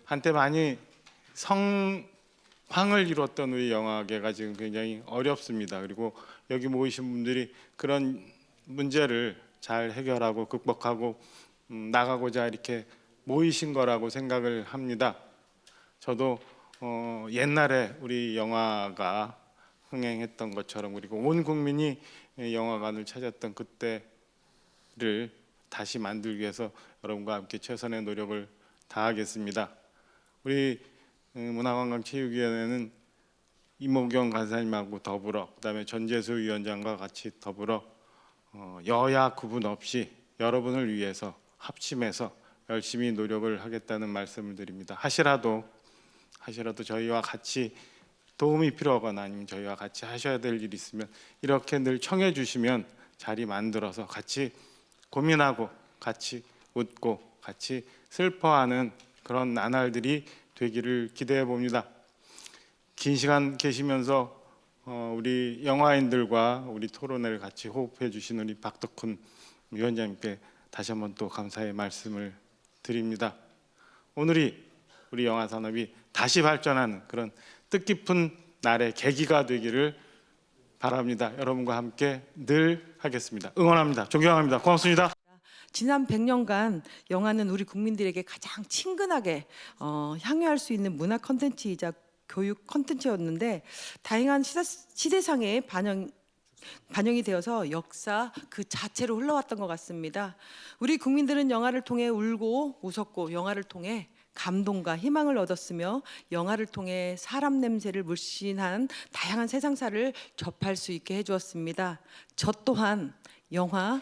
한때 많이 성황을 이뤘던 우리 영화계가 지금 굉장히 어렵습니다. 그리고 여기 모이신 분들이 그런 문제를 잘 해결하고 극복하고 나가고자 이렇게 모이신 거라고 생각을 합니다. 저도 옛날에 우리 영화가 흥행했던 것처럼, 그리고 온 국민이 영화관을 찾았던 그때를 다시 만들기 위해서 여러분과 함께 최선의 노력을 다하겠습니다. 우리 문화관광체육위원회는 이모경 간사님하고 더불어, 그다음에 전재수 위원장과 같이 더불어 여야 구분 없이 여러분을 위해서 합심해서 열심히 노력을 하겠다는 말씀을 드립니다. 하시라도 저희와 같이 도움이 필요하거나 아니면 저희와 같이 하셔야 될 일이 있으면 이렇게 늘 청해 주시면 자리 만들어서 같이 고민하고 같이 웃고 같이 슬퍼하는 그런 나날들이 되기를 기대해 봅니다. 긴 시간 계시면서 우리 영화인들과 우리 토론회를 같이 호흡해 주신 우리 박덕훈 위원장님께 다시 한번 또 감사의 말씀을 드립니다. 오늘이 우리 영화 산업이 다시 발전하는 그런 뜻깊은 날의 계기가 되기를 바랍니다. 여러분과 함께 늘 하겠습니다. 응원합니다. 존경합니다. 고맙습니다. 지난 100년간 영화는 우리 국민들에게 가장 친근하게 향유할 수 있는 문화 콘텐츠이자 교육 콘텐츠였는데 다양한 시대상에 반영이 되어서 역사 그 자체로 흘러왔던 것 같습니다. 우리 국민들은 영화를 통해 울고 웃었고 영화를 통해 감동과 희망을 얻었으며 영화를 통해 사람 냄새를 물씬한 다양한 세상사를 접할 수 있게 해주었습니다. 저 또한 영화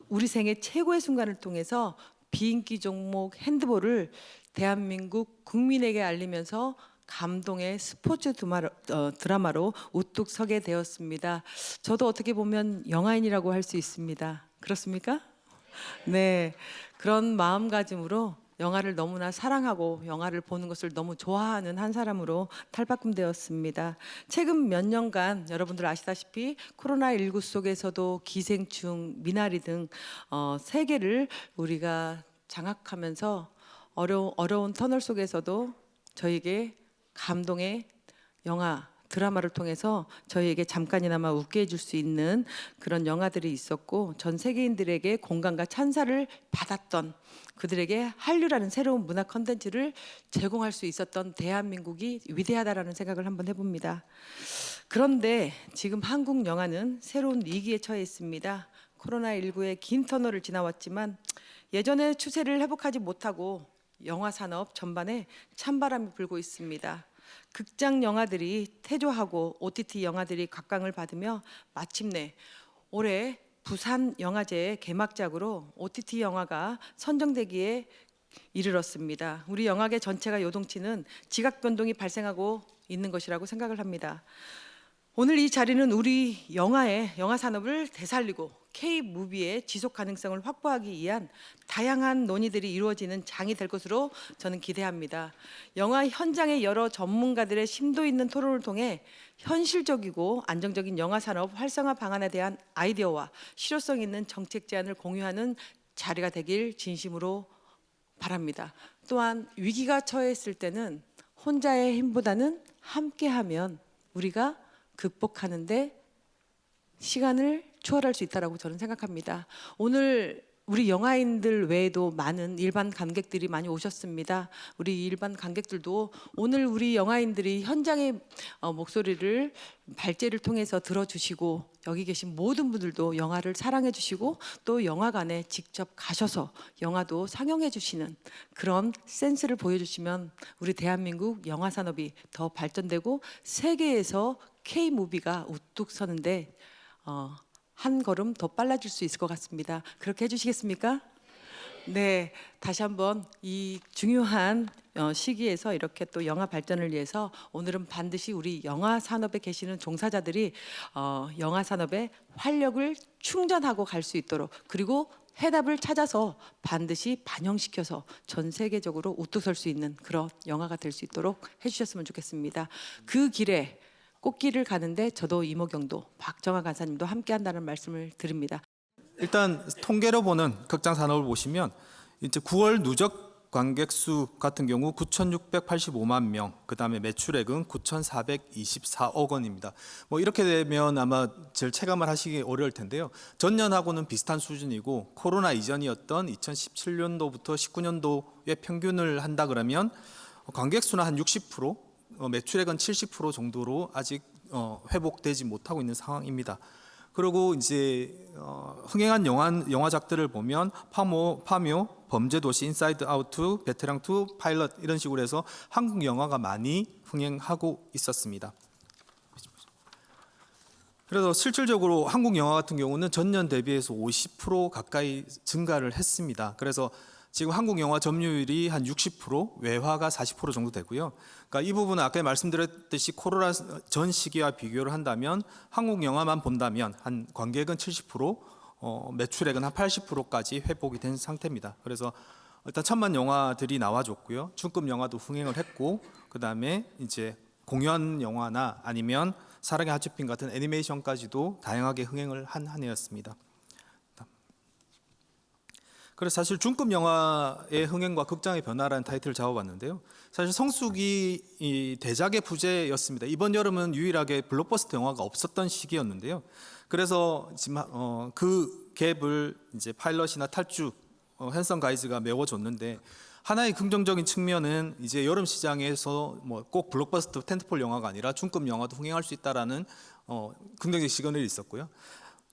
우리 생애 최고의 순간을 통해서 비인기 종목 핸드볼을 대한민국 국민에게 알리면서 감동의 스포츠 드라마로 우뚝 서게 되었습니다. 저도 어떻게 보면 영화인이라고 할 수 있습니다. 그렇습니까? 네, 그런 마음가짐으로 영화를 너무나 사랑하고 영화를 보는 것을 너무 좋아하는 한 사람으로 탈바꿈되었습니다. 최근 몇 년간 여러분들 아시다시피 코로나19 속에서도 기생충, 미나리 등 세계를 우리가 장악하면서 어려운 터널 속에서도 저에게 감동의 영화, 드라마를 통해서 저희에게 잠깐이나마 웃게 해줄 수 있는 그런 영화들이 있었고 전 세계인들에게 공감과 찬사를 받았던 그들에게 한류라는 새로운 문화 콘텐츠를 제공할 수 있었던 대한민국이 위대하다라는 생각을 한번 해봅니다. 그런데 지금 한국 영화는 새로운 위기에 처해 있습니다. 코로나19의 긴 터널을 지나왔지만 예전의 추세를 회복하지 못하고 영화 산업 전반에 찬바람이 불고 있습니다. 극장 영화들이 퇴조하고 OTT 영화들이 각광을 받으며 마침내 올해 부산 영화제의 개막작으로 OTT 영화가 선정되기에 이르렀습니다. 우리 영화계 전체가 요동치는 지각 변동이 발생하고 있는 것이라고 생각을 합니다. 오늘 이 자리는 우리 영화 산업을 되살리고 K-무비의 지속 가능성을 확보하기 위한 다양한 논의들이 이루어지는 장이 될 것으로 저는 기대합니다. 영화 현장의 여러 전문가들의 심도 있는 토론을 통해 현실적이고 안정적인 영화 산업 활성화 방안에 대한 아이디어와 실효성 있는 정책 제안을 공유하는 자리가 되길 진심으로 바랍니다. 또한 위기가 처했을 때는 혼자의 힘보다는 함께하면 우리가 극복하는데 시간을 초월할 수 있다고 저는 생각합니다. 오늘 우리 영화인들 외에도 많은 일반 관객들이 많이 오셨습니다. 우리 일반 관객들도 오늘 우리 영화인들이 현장의 목소리를 발제를 통해서 들어주시고 여기 계신 모든 분들도 영화를 사랑해 주시고 또 영화관에 직접 가셔서 영화도 상영해 주시는 그런 센스를 보여주시면 우리 대한민국 영화 산업이 더 발전되고 세계에서 K-무비가 우뚝 서는데 한 걸음 더 빨라질 수 있을 것 같습니다. 그렇게 해주시겠습니까? 네, 다시 한번 이 중요한 시기에서 이렇게 또 영화 발전을 위해서 오늘은 반드시 우리 영화 산업에 계시는 종사자들이 영화 산업에 활력을 충전하고 갈 수 있도록 그리고 해답을 찾아서 반드시 반영시켜서 전 세계적으로 우뚝 설 수 있는 그런 영화가 될 수 있도록 해주셨으면 좋겠습니다. 그 길에 꽃길을 가는데 저도 이모경도 박정아 간사님도 함께한다는 말씀을 드립니다. 일단 통계로 보는 극장 산업을 보시면 이제 9월 누적 관객 수 같은 경우 9,685만 명, 그다음에 매출액은 9,424억 원입니다. 뭐 이렇게 되면 아마 제일 체감을 하시기 어려울 텐데요. 전년하고는 비슷한 수준이고 코로나 이전이었던 2017년도부터 19년도의 평균을 한다 그러면 관객 수는 한 60%, 매출액은 70% 정도로 아직 회복되지 못하고 있는 상황입니다. 그리고 이제 흥행한 영화작들을 보면 파묘, 범죄도시, 인사이드 아웃, 베테랑 2, 파일럿 이런 식으로 해서 한국 영화가 많이 흥행하고 있었습니다. 그래서 실질적으로 한국 영화 같은 경우는 전년 대비해서 50% 가까이 증가를 했습니다. 그래서 지금 한국 영화 점유율이 한 60%, 외화가 40% 정도 되고요. 그러니까 이 부분은 아까 말씀드렸듯이 코로나 전 시기와 비교를 한다면 한국 영화만 본다면 한 관객은 70%, 매출액은 한 80%까지 회복이 된 상태입니다. 그래서 일단 천만 영화들이 나와줬고요. 중급 영화도 흥행을 했고, 그 다음에 이제 공연 영화나 아니면 사랑의 하츄핑 같은 애니메이션까지도 다양하게 흥행을 한 한 해였습니다. 그래서 사실 중급 영화의 흥행과 극장의 변화라는 타이틀을 잡아봤는데요. 사실 성수기 이 대작의 부재였습니다. 이번 여름은 유일하게 블록버스터 영화가 없었던 시기였는데요. 그래서 지금 그 갭을 이제 파일럿이나 탈주, 핸섬 가이즈가 메워줬는데 하나의 긍정적인 측면은 이제 여름 시장에서 뭐 꼭 블록버스터 텐트폴 영화가 아니라 중급 영화도 흥행할 수 있다라는 긍정적 시그널이 있었고요.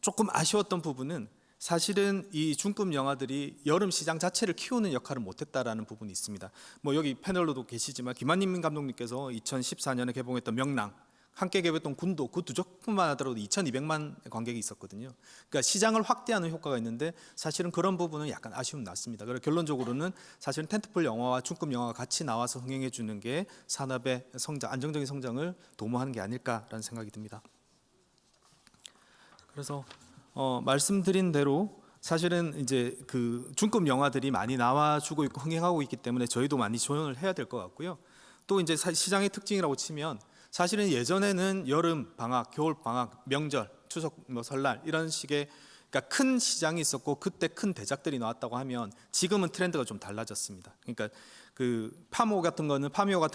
조금 아쉬웠던 부분은 사실은 이 중급 영화들이 여름 시장 자체를 키우는 역할을 못했다라는 부분이 있습니다. 뭐 여기 패널로도 계시지만 김한림 감독님께서 2014년에 개봉했던 명랑, 함께 개봉했던 군도, 그 두 작품만 하더라도 2,200만 관객이 있었거든요. 그러니까 시장을 확대하는 효과가 있는데 사실은 그런 부분은 약간 아쉬움 났습니다. 그래서 결론적으로는 사실은 텐트폴 영화와 중급 영화가 같이 나와서 흥행해 주는 게 산업의 성장, 안정적인 성장을 도모하는 게 아닐까라는 생각이 듭니다. 그래서 말씀드린 대로 사실은 이제 그 중급 영화들이 많이 나와주고 있고 흥행하고 있기 때문에 저희도 많이 조언을 해야 될 것 같고요. 또 이제 시장의 특징이라고 치면 사실은 예전에는 여름 방학, 겨울 방학, 명절, 추석, 뭐 설날 이런 식의 그러니까 큰 시장이 있었고 그때 큰 대작들이 나왔다고 하면 지금은 트렌드가 좀 달라졌습니다. 그러니까 그 파묘 같은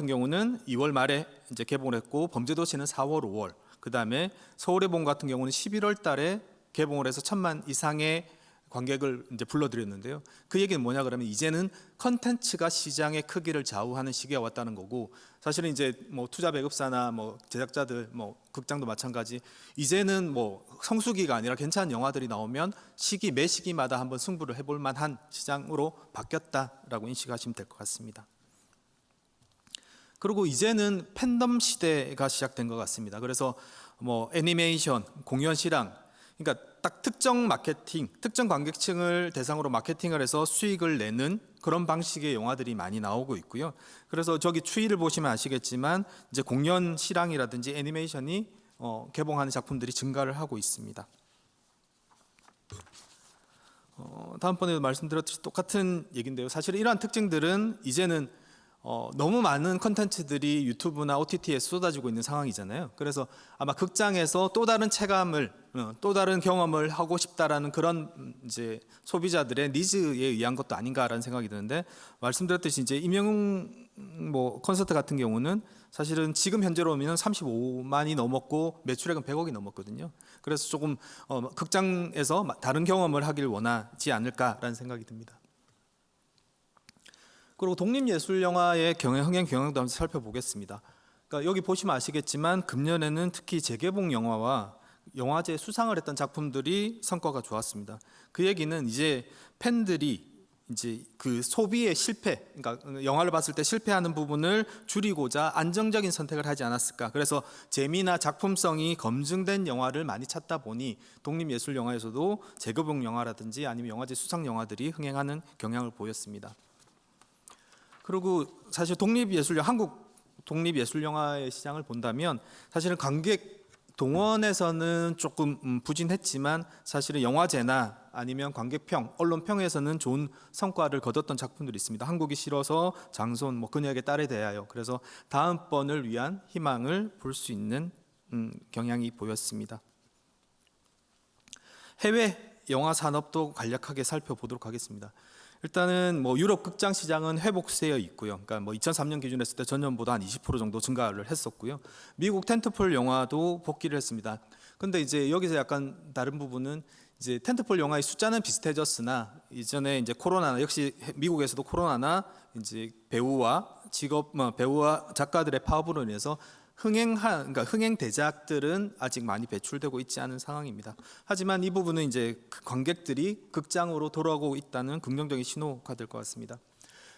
경우는 2월 말에 이제 개봉을 했고 범죄도시는 4월, 5월. 그다음에 서울의 봄 같은 경우는 11월 달에 개봉을 해서 1,000만 이상의 관객을 이제 불러들였는데요. 그 얘기는 뭐냐 그러면 이제는 컨텐츠가 시장의 크기를 좌우하는 시기가 왔다는 거고 사실은 이제 뭐 투자 배급사나 뭐 제작자들 뭐 극장도 마찬가지 이제는 뭐 성수기가 아니라 괜찮은 영화들이 나오면 매 시기마다 한번 승부를 해볼 만한 시장으로 바뀌었다라고 인식하시면 될 것 같습니다. 그리고 이제는 팬덤 시대가 시작된 것 같습니다. 그래서 뭐 애니메이션, 공연 실황 그러니까 딱 특정 마케팅, 특정 관객층을 대상으로 마케팅을 해서 수익을 내는 그런 방식의 영화들이 많이 나오고 있고요. 그래서 저기 추이를 보시면 아시겠지만 이제 공연 실황이라든지 애니메이션이 개봉하는 작품들이 증가를 하고 있습니다. 다음번에도 말씀드렸듯이 똑같은 얘기인데요. 사실 이러한 특징들은 이제는 너무 많은 컨텐츠들이 유튜브나 OTT에 쏟아지고 있는 상황이잖아요. 그래서 아마 극장에서 또 다른 체감을, 또 다른 경험을 하고 싶다라는 그런 이제 소비자들의 니즈에 의한 것도 아닌가라는 생각이 드는데 말씀드렸듯이 이제 임영웅 뭐 콘서트 같은 경우는 사실은 지금 현재로 보면 35만이 넘었고 매출액은 100억이 넘었거든요. 그래서 조금 극장에서 다른 경험을 하길 원하지 않을까라는 생각이 듭니다. 그리고 독립예술영화의 흥행 경향도 한번 살펴보겠습니다. 그러니까 여기 보시면 아시겠지만 금년에는 특히 재개봉 영화와 영화제 수상을 했던 작품들이 성과가 좋았습니다. 그 얘기는 이제 팬들이 이제 그 소비의 실패, 그러니까 영화를 봤을 때 실패하는 부분을 줄이고자 안정적인 선택을 하지 않았을까. 그래서 재미나 작품성이 검증된 영화를 많이 찾다 보니 독립예술영화에서도 재개봉 영화라든지 아니면 영화제 수상 영화들이 흥행하는 경향을 보였습니다. 그리고 사실 한국 독립예술영화의 시장을 본다면 사실은 관객 동원에서는 조금 부진했지만 사실은 영화제나 아니면 관객평, 언론평에서는 좋은 성과를 거뒀던 작품들이 있습니다. 한국이 싫어서, 장손, 뭐 그녀에게 딸에 대하여. 그래서 다음번을 위한 희망을 볼 수 있는 경향이 보였습니다. 해외 영화 산업도 간략하게 살펴보도록 하겠습니다. 일단은 뭐 유럽 극장 시장은 회복세에 있고요. 그러니까 뭐 2003년 기준 했을 때 전년보다 한 20% 정도 증가를 했었고요. 미국 텐트폴 영화도 복귀를 했습니다. 근데 이제 여기서 약간 다른 부분은 이제 텐트폴 영화의 숫자는 비슷해졌으나 이전에 이제 코로나 역시 미국에서도 코로나나 이제 배우와 배우와 작가들의 파업으로 인해서 그러니까 흥행 대작들은 아직 많이 배출되고 있지 않은 상황입니다. 하지만 이 부분은 이제 관객들이 극장으로 돌아오고 있다는 긍정적인 신호가 될 것 같습니다.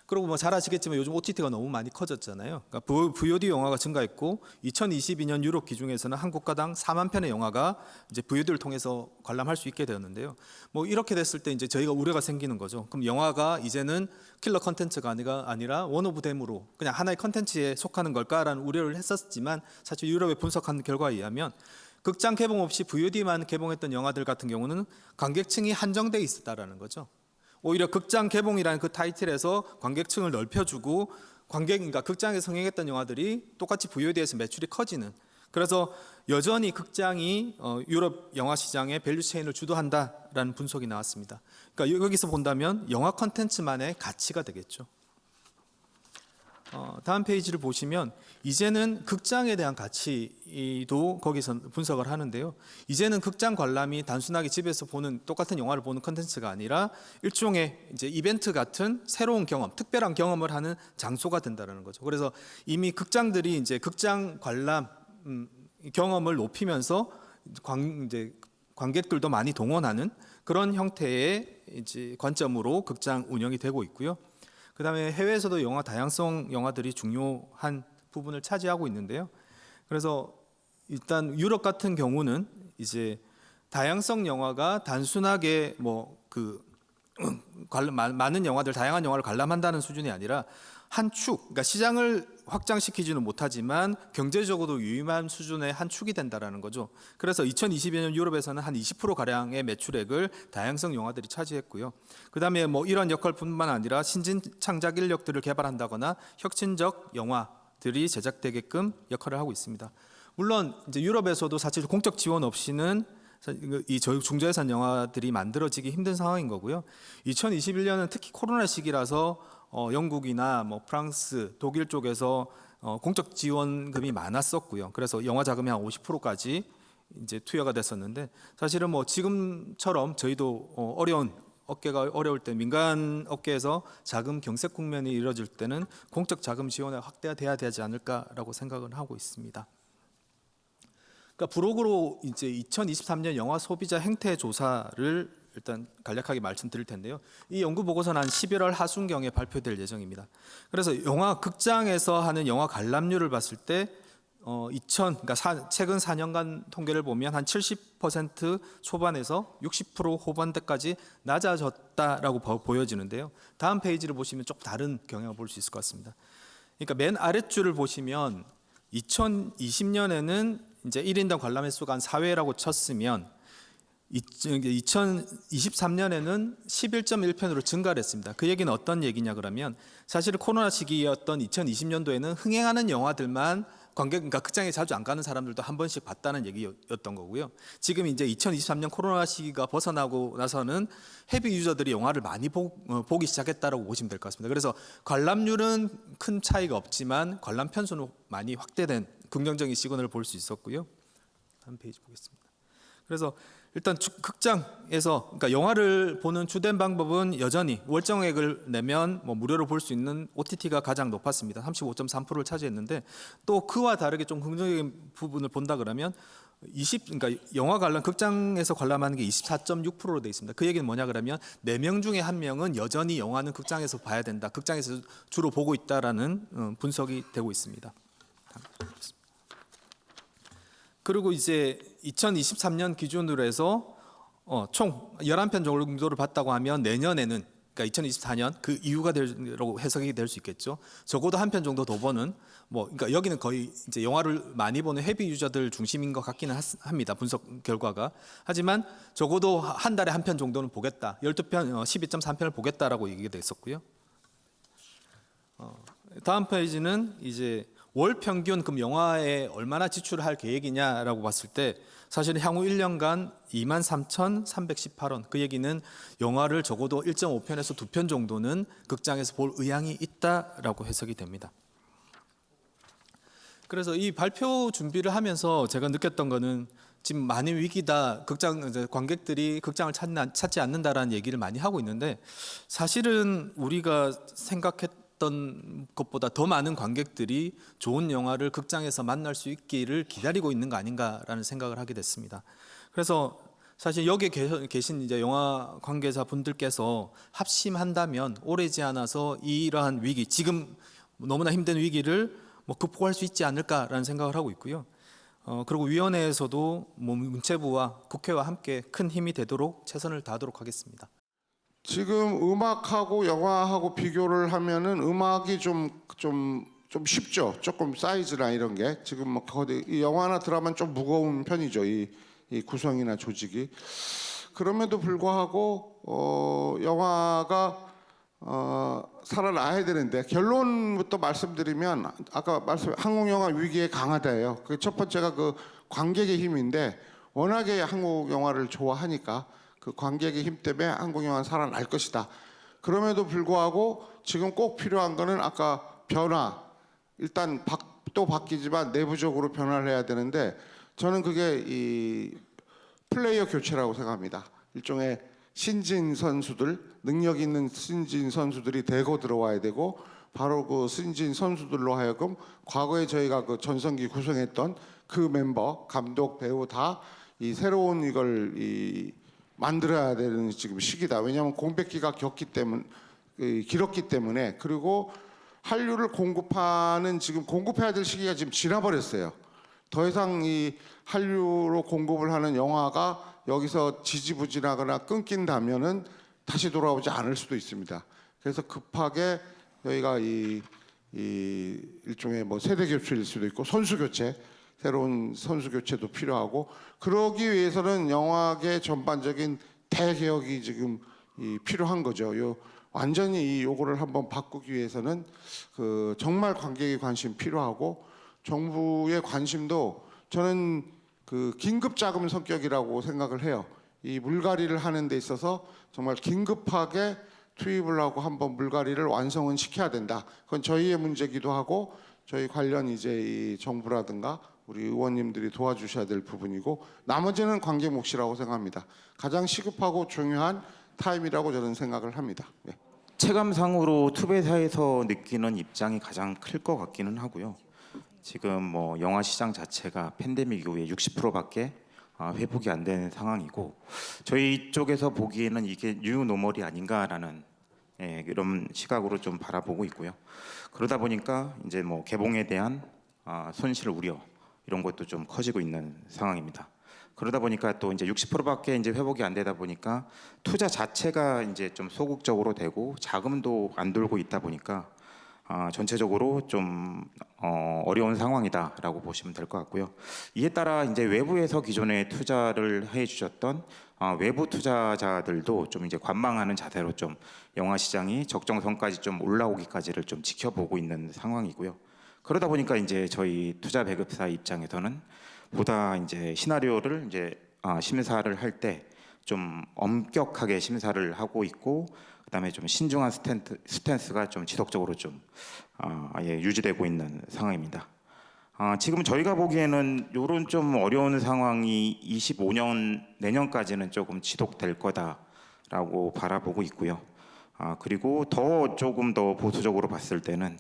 그리고 뭐 잘 아시겠지만 요즘 OTT가 너무 많이 커졌잖아요. 그러니까 VOD 영화가 증가했고 2022년 유럽 기준에서는 한 국가당 4만 편의 영화가 이제 VOD를 통해서 관람할 수 있게 되었는데요. 뭐 이렇게 됐을 때 이제 저희가 우려가 생기는 거죠. 그럼 영화가 이제는 킬러 컨텐츠가 아니라 원 오브 댐으로 그냥 하나의 컨텐츠에 속하는 걸까라는 우려를 했었지만 사실 유럽에 분석한 결과에 의하면 극장 개봉 없이 VOD만 개봉했던 영화들 같은 경우는 관객층이 한정돼 있었다라는 거죠. 오히려 극장 개봉이라는 그 타이틀에서 관객층을 넓혀주고 그러니까 극장에서 성행했던 영화들이 똑같이 VOD에서 매출이 커지는, 그래서 여전히 극장이 유럽 영화 시장의 밸류 체인을 주도한다라는 분석이 나왔습니다. 그러니까 여기서 본다면 영화 컨텐츠만의 가치가 되겠죠. 다음 페이지를 보시면 이제는 극장에 대한 가치도 거기서 분석을 하는데요. 이제는 극장 관람이 단순하게 집에서 보는 똑같은 영화를 보는 컨텐츠가 아니라 일종의 이제 이벤트 같은 새로운 경험, 특별한 경험을 하는 장소가 된다는 거죠. 그래서 이미 극장들이 이제 극장 관람 경험을 높이면서 이제 관객들도 많이 동원하는 그런 형태의 이제 관점으로 극장 운영이 되고 있고요. 그다음에 해외에서도 영화 다양성 영화들이 중요한 부분을 차지하고 있는데요. 그래서 일단 유럽 같은 경우는 이제 다양성 영화가 단순하게 많은 영화들, 다양한 영화를 관람한다는 수준이 아니라 한 축, 그러니까 시장을 확장시키지는 못하지만 경제적으로도 유의한 수준의 한 축이 된다라는 거죠. 그래서 2022년 유럽에서는 한 20% 가량의 매출액을 다양성 영화들이 차지했고요. 그다음에 뭐 이런 역할뿐만 아니라 신진 창작 인력들을 개발한다거나 혁신적 영화들이 제작되게끔 역할을 하고 있습니다. 물론 이제 유럽에서도 사실 공적 지원 없이는 이 중저예산 영화들이 만들어지기 힘든 상황인 거고요. 2021년은 특히 코로나 시기라서 영국이나 뭐 프랑스, 독일 쪽에서 공적 지원금이 많았었고요. 그래서 영화 자금이 한 50%까지 이제 투여가 됐었는데 사실은 뭐 지금처럼 저희도 업계가 어려울 때 민간 업계에서 자금 경색 국면이 이뤄질 때는 공적 자금 지원이 확대돼야 되지 않을까라고 생각을 하고 있습니다. 그러니까 부록으로 이제 2023년 영화 소비자 행태 조사를 일단 간략하게 말씀드릴 텐데요. 이 연구 보고서는 한 11월 하순경에 발표될 예정입니다. 그래서 영화 극장에서 하는 영화 관람률을 봤을 때 그러니까 최근 4년간 통계를 보면 한 70% 초반에서 60% 후반대까지 낮아졌다라고 보여지는데요. 다음 페이지를 보시면 조금 다른 경향을 볼 수 있을 것 같습니다. 그러니까 맨 아랫줄을 보시면 2020년에는 이제 1인당 관람 횟수가 한 4회라고 쳤으면 2023년에는 11.1편으로 증가를 했습니다. 그 얘기는 어떤 얘기냐 그러면 사실 코로나 시기였던 2020년도에는 흥행하는 영화들만 그러니까 극장에 자주 안 가는 사람들도 한 번씩 봤다는 얘기였던 거고요. 지금 이제 2023년 코로나 시기가 벗어나고 나서는 헤비 유저들이 영화를 많이 보기 시작했다라고 보시면 될 것 같습니다. 그래서 관람률은 큰 차이가 없지만 관람 편수는 많이 확대된 긍정적인 시그널을 볼 수 있었고요. 다음 페이지 보겠습니다. 그래서 일단 극장에서 그러니까 영화를 보는 주된 방법은 여전히 월정액을 내면 뭐 무료로 볼 수 있는 OTT가 가장 높았습니다. 35.3%를 차지했는데 또 그와 다르게 좀 긍정적인 부분을 본다 그러면 그러니까 영화 관람 극장에서 관람하는 게 24.6%로 돼 있습니다. 그 얘기는 뭐냐 그러면 4명 중에 1명은 여전히 영화는 극장에서 봐야 된다. 극장에서 주로 보고 있다라는 분석이 되고 있습니다. 그리고 이제 2023년 기준으로 해서 총 11편 정도를 봤다고 하면 내년에는 그러니까 2024년 그 이유가 되라고 해석이 될 수 있겠죠. 적어도 한 편 정도 더 보는 그러니까 여기는 거의 이제 영화를 많이 보는 헤비 유저들 중심인 것 같기는 합니다. 분석 결과가. 하지만 적어도 한 달에 한 편 정도는 보겠다. 12편 12.3편을 보겠다라고 얘기가 됐었고요. 다음 페이지는 이제 월 평균 그럼 영화에 얼마나 지출을 할 계획이냐라고 봤을 때 사실은 향후 1년간 23,318원. 그 얘기는 영화를 적어도 1.5편에서 2편 정도는 극장에서 볼 의향이 있다라고 해석이 됩니다. 그래서 이 발표 준비를 하면서 제가 느꼈던 거는 지금 많이 위기다. 관객들이 극장을 찾지 않는다라는 얘기를 많이 하고 있는데 사실은 우리가 생각했던 것보다 더 많은 관객들이 좋은 영화를 극장에서 만날 수 있기를 기다리고 있는 거 아닌가라는 생각을 하게 됐습니다. 그래서 사실 여기에 계신 이제 영화 관계자 분들께서 합심한다면 오래지 않아서 이러한 위기, 지금 너무나 힘든 위기를 극복할 수 있지 않을까라는 생각을 하고 있고요. 그리고 위원회에서도 문체부와 국회와 함께 큰 힘이 되도록 최선을 다하도록 하겠습니다. 지금 음악하고 영화하고 비교를 하면은 음악이 좀 쉽죠. 조금 사이즈나 이런 게 지금 이 영화나 드라마는 좀 무거운 편이죠. 이 구성이나 조직이. 그럼에도 불구하고 영화가 살아나야 되는데 결론부터 말씀드리면 아까 한국 영화 위기에 강하다예요. 그 첫 번째가 그 관객의 힘인데 워낙에 한국 영화를 좋아하니까 그 관객의 힘 때문에 한국 영화는 살아날 것이다. 그럼에도 불구하고 지금 꼭 필요한 거는 아까 변화. 일단 또 바뀌지만 내부적으로 변화를 해야 되는데 저는 그게 이 플레이어 교체라고 생각합니다. 일종의 신진 선수들, 능력 있는 신진 선수들이 대거 들어와야 되고 바로 그 신진 선수들로 하여금 과거에 저희가 그 전성기 구성했던 그 멤버, 감독, 배우 다 이 새로운 이걸 만들어야 되는 지금 시기다. 왜냐하면 공백기가 길었기 때문에 그리고 한류를 공급하는 지금 공급해야 될 시기가 지금 지나버렸어요. 더 이상 이 한류로 공급을 하는 영화가 여기서 지지부진하거나 끊긴다면은 다시 돌아오지 않을 수도 있습니다. 그래서 급하게 저희가 이 일종의 세대 교체일 수도 있고 선수 교체, 새로운 선수 교체도 필요하고 그러기 위해서는 영화계 전반적인 대개혁이 지금 필요한 거죠. 완전히 요거를 한번 바꾸기 위해서는 그 정말 관객의 관심 필요하고 정부의 관심도 저는 그 긴급 자금 성격이라고 생각을 해요. 이 물갈이를 하는 데 있어서 정말 긴급하게 투입을 하고 한번 물갈이를 완성은 시켜야 된다. 그건 저희의 문제기도 하고 저희 관련 이제 이 정부라든가 우리 의원님들이 도와주셔야 될 부분이고 나머지는 관객 몫이라고 생각합니다. 가장 시급하고 중요한 타임이라고 저는 생각을 합니다. 네. 체감상으로 투베사에서 느끼는 입장이 가장 클 것 같기는 하고요. 지금 영화 시장 자체가 팬데믹 이후에 60%밖에 회복이 안 되는 상황이고 저희 쪽에서 보기에는 이게 뉴노멀이 아닌가라는 이런 시각으로 좀 바라보고 있고요. 그러다 보니까 이제 개봉에 대한 손실 우려 이런 것도 좀 커지고 있는 상황입니다. 그러다 보니까 또 이제 60%밖에 이제 회복이 안 되다 보니까 투자 자체가 이제 좀 소극적으로 되고 자금도 안 돌고 있다 보니까 전체적으로 좀 어려운 상황이다라고 보시면 될 것 같고요. 이에 따라 이제 외부에서 기존에 투자를 해주셨던 외부 투자자들도 좀 이제 관망하는 자세로 좀 영화 시장이 적정선까지 좀 올라오기까지를 좀 지켜보고 있는 상황이고요. 그러다 보니까 이제 저희 투자 배급사 입장에서는 보다 이제 시나리오를 이제 심사를 할 때 좀 엄격하게 심사를 하고 있고 그다음에 좀 신중한 스탠스가 좀 지속적으로 좀 유지되고 있는 상황입니다. 지금 저희가 보기에는 이런 좀 어려운 상황이 25년 내년까지는 조금 지속될 거다라고 바라보고 있고요. 그리고 조금 더 보수적으로 봤을 때는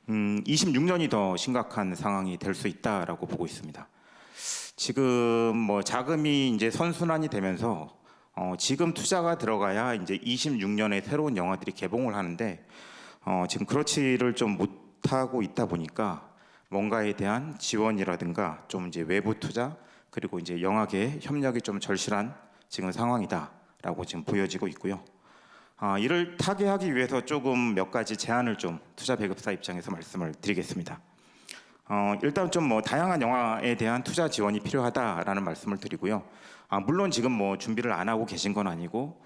26년이 더 심각한 상황이 될 수 있다라고 보고 있습니다. 지금 자금이 이제 선순환이 되면서 지금 투자가 들어가야 이제 26년에 새로운 영화들이 개봉을 하는데 지금 그렇지를 좀 못하고 있다 보니까 뭔가에 대한 지원이라든가 좀 이제 외부 투자 그리고 이제 영화계 협력이 좀 절실한 지금 상황이다라고 지금 보여지고 있고요. 이를 타개하기 위해서 조금 몇 가지 제안을 좀 투자 배급사 입장에서 말씀을 드리겠습니다. 일단 좀 다양한 영화에 대한 투자 지원이 필요하다라는 말씀을 드리고요. 물론 지금 준비를 안 하고 계신 건 아니고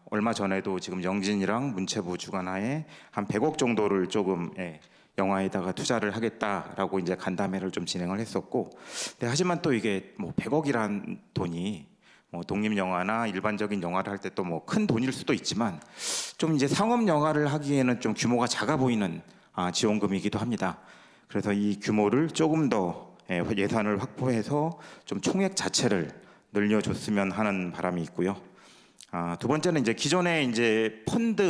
얼마 전에도 지금 영진이랑 문체부 주관하에 한 100억 정도를 조금 영화에다가 투자를 하겠다라고 이제 간담회를 좀 진행을 했었고, 네, 하지만 또 이게 뭐 100억이란 돈이 뭐 독립 영화나 일반적인 영화를 할 때 또 뭐 큰 돈일 수도 있지만 좀 이제 상업 영화를 하기에는 좀 규모가 작아 보이는 지원금이기도 합니다. 그래서 이 규모를 조금 더 예산을 확보해서 좀 총액 자체를 늘려줬으면 하는 바람이 있고요. 두 번째는 이제 기존에 이제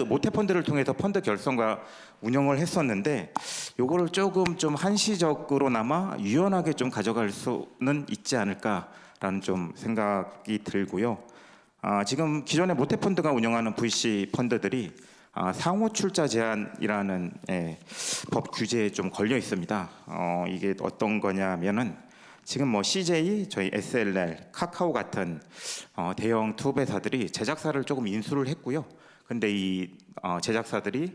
모태 펀드를 통해서 펀드 결성과 운영을 했었는데, 요거를 조금 좀 한시적으로나마 유연하게 좀 가져갈 수는 있지 않을까라는 좀 생각이 들고요. 지금 기존의 모태 펀드가 운영하는 VC 펀드들이 상호 출자 제한이라는 법 규제에 좀 걸려 있습니다. 이게 어떤 거냐면은 지금 뭐 CJ, 저희 SLL, 카카오 같은 대형 투자사들이 제작사를 조금 인수를 했고요. 근데 이 제작사들이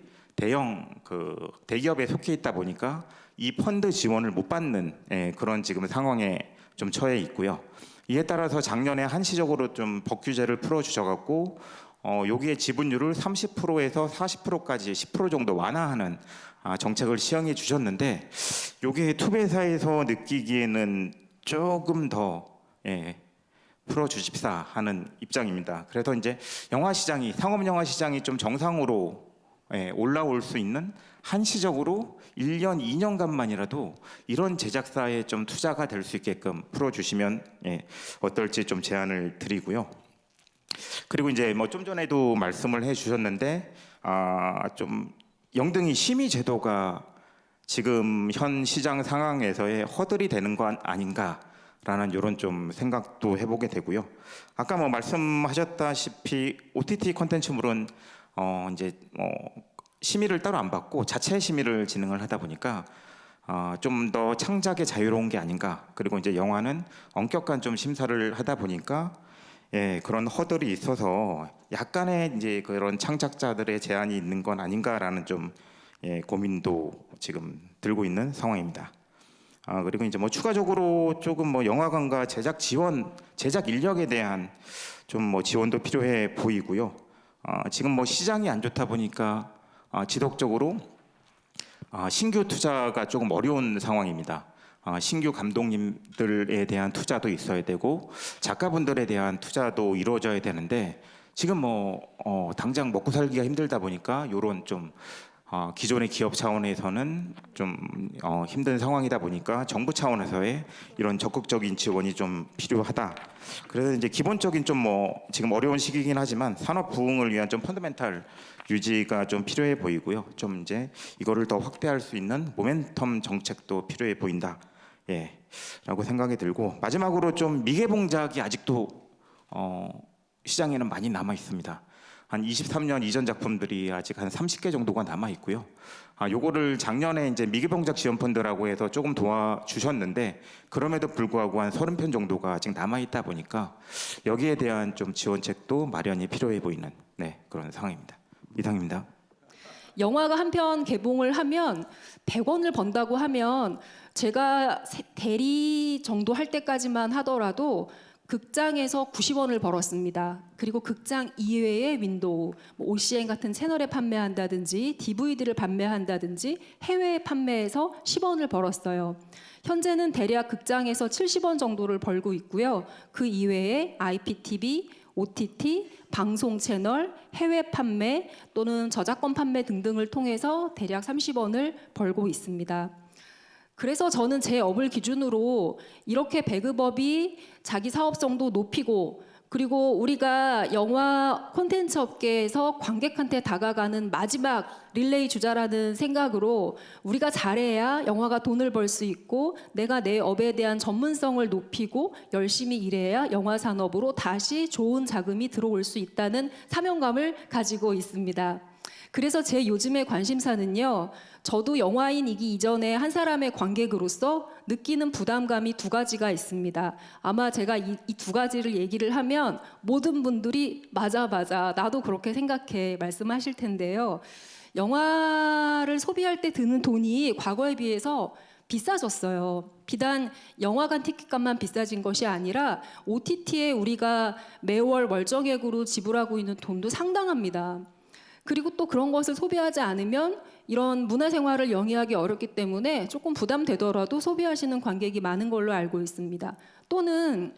대기업에 속해 있다 보니까 이 펀드 지원을 못 받는 그런 지금 상황에 좀 처해 있고요. 이에 따라서 작년에 한시적으로 좀 법 규제를 풀어주셔갖고 여기에 지분율을 30%에서 40%까지 10% 정도 완화하는 정책을 시행해 주셨는데, 여기에 투자사에서 느끼기에는 조금 더 풀어주십사 하는 입장입니다. 그래서 이제 상업 영화 시장이 좀 정상으로 올라올 수 있는 한시적으로 1년, 2년간만이라도 이런 제작사에 좀 투자가 될 수 있게끔 풀어주시면 어떨지 좀 제안을 드리고요. 그리고 이제 뭐 좀 전에도 말씀을 해주셨는데 좀 영등이 심의 제도가 지금 현 시장 상황에서의 허들이 되는 건 아닌가라는 이런 좀 생각도 해보게 되고요. 아까 뭐 말씀하셨다시피 OTT 콘텐츠물은 이제 심의를 따로 안 받고 자체 심의를 진행을 하다 보니까 좀 더 창작에 자유로운 게 아닌가. 그리고 이제 영화는 엄격한 좀 심사를 하다 보니까 그런 허들이 있어서 약간의 이제 그런 창작자들의 제한이 있는 건 아닌가라는 좀 고민도 지금 들고 있는 상황입니다. 그리고 이제 뭐 추가적으로 조금 뭐 영화관과 제작 인력에 대한 좀 뭐 지원도 필요해 보이고요. 지금 뭐 시장이 안 좋다 보니까 지속적으로 신규 투자가 조금 어려운 상황입니다. 신규 감독님들에 대한 투자도 있어야 되고 작가분들에 대한 투자도 이루어져야 되는데, 지금 뭐 당장 먹고 살기가 힘들다 보니까 이런 좀 기존의 기업 차원에서는 좀 힘든 상황이다 보니까 정부 차원에서의 이런 적극적인 지원이 좀 필요하다. 그래서 이제 기본적인 좀 뭐 지금 어려운 시기이긴 하지만 산업 부흥을 위한 좀 펀더멘탈 유지가 좀 필요해 보이고요. 좀 이제 이거를 더 확대할 수 있는 모멘텀 정책도 필요해 보인다. 라고 생각이 들고, 마지막으로 좀 미개봉작이 아직도 시장에는 많이 남아 있습니다. 한 23년 이전 작품들이 아직 한 30개 정도가 남아 있고요. 요거를 작년에 이제 미개봉작 지원 펀드라고 해서 조금 도와주셨는데, 그럼에도 불구하고 한 30편 정도가 아직 남아 있다 보니까 여기에 대한 좀 지원책도 마련이 필요해 보이는 그런 상황입니다. 이상입니다. 영화가 한 편 개봉을 하면 100원을 번다고 하면 제가 대리 정도 할 때까지만 하더라도 극장에서 90원을 벌었습니다. 그리고 극장 이외의 윈도우, 뭐 OCN 같은 채널에 판매한다든지 DVD를 판매한다든지 해외에 판매해서 10원을 벌었어요. 현재는 대략 극장에서 70원 정도를 벌고 있고요. 그 이외에 IPTV, OTT, 방송 채널, 해외 판매 또는 저작권 판매 등등을 통해서 대략 30원을 벌고 있습니다. 그래서 저는 제 업을 기준으로 이렇게 배급업이 자기 사업성도 높이고, 그리고 우리가 영화 콘텐츠 업계에서 관객한테 다가가는 마지막 릴레이 주자라는 생각으로 우리가 잘해야 영화가 돈을 벌 수 있고, 내가 내 업에 대한 전문성을 높이고 열심히 일해야 영화 산업으로 다시 좋은 자금이 들어올 수 있다는 사명감을 가지고 있습니다. 그래서 제 요즘의 관심사는요, 저도 영화인이기 이전에 한 사람의 관객으로서 느끼는 부담감이 두 가지가 있습니다. 아마 제가 이 두 가지를 얘기를 하면 모든 분들이 맞아 나도 그렇게 생각해 말씀하실 텐데요. 영화를 소비할 때 드는 돈이 과거에 비해서 비싸졌어요. 비단 영화관 티켓값만 비싸진 것이 아니라 OTT에 우리가 매월 월정액으로 지불하고 있는 돈도 상당합니다. 그리고 또 그런 것을 소비하지 않으면 이런 문화생활을 영위하기 어렵기 때문에 조금 부담되더라도 소비하시는 관객이 많은 걸로 알고 있습니다. 또는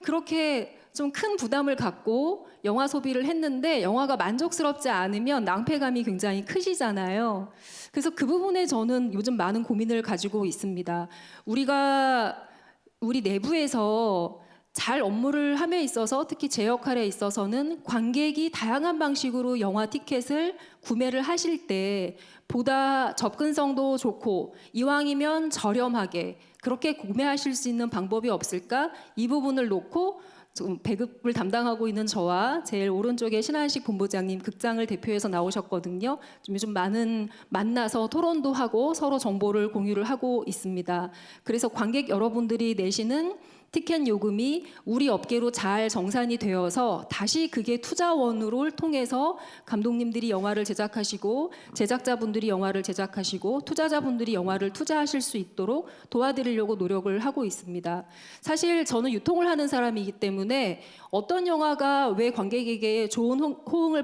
그렇게 좀 큰 부담을 갖고 영화 소비를 했는데 영화가 만족스럽지 않으면 낭패감이 굉장히 크시잖아요. 그래서 그 부분에 저는 요즘 많은 고민을 가지고 있습니다. 우리 내부에서 잘 업무를 함에 있어서 특히 제 역할에 있어서는 관객이 다양한 방식으로 영화 티켓을 구매를 하실 때 보다 접근성도 좋고 이왕이면 저렴하게 그렇게 구매하실 수 있는 방법이 없을까? 이 부분을 놓고 좀 배급을 담당하고 있는 저와 제일 오른쪽에 신한식 본부장님 극장을 대표해서 나오셨거든요. 좀 요즘 많은 만나서 토론도 하고 서로 정보를 공유를 하고 있습니다. 그래서 관객 여러분들이 내시는 티켓 요금이 우리 업계로 잘 정산이 되어서 다시 그게 투자원으로 통해서 감독님들이 영화를 제작하시고 제작자분들이 영화를 제작하시고 투자자분들이 영화를 투자하실 수 있도록 도와드리려고 노력을 하고 있습니다. 사실 저는 유통을 하는 사람이기 때문에 어떤 영화가 왜 관객에게 좋은 호응을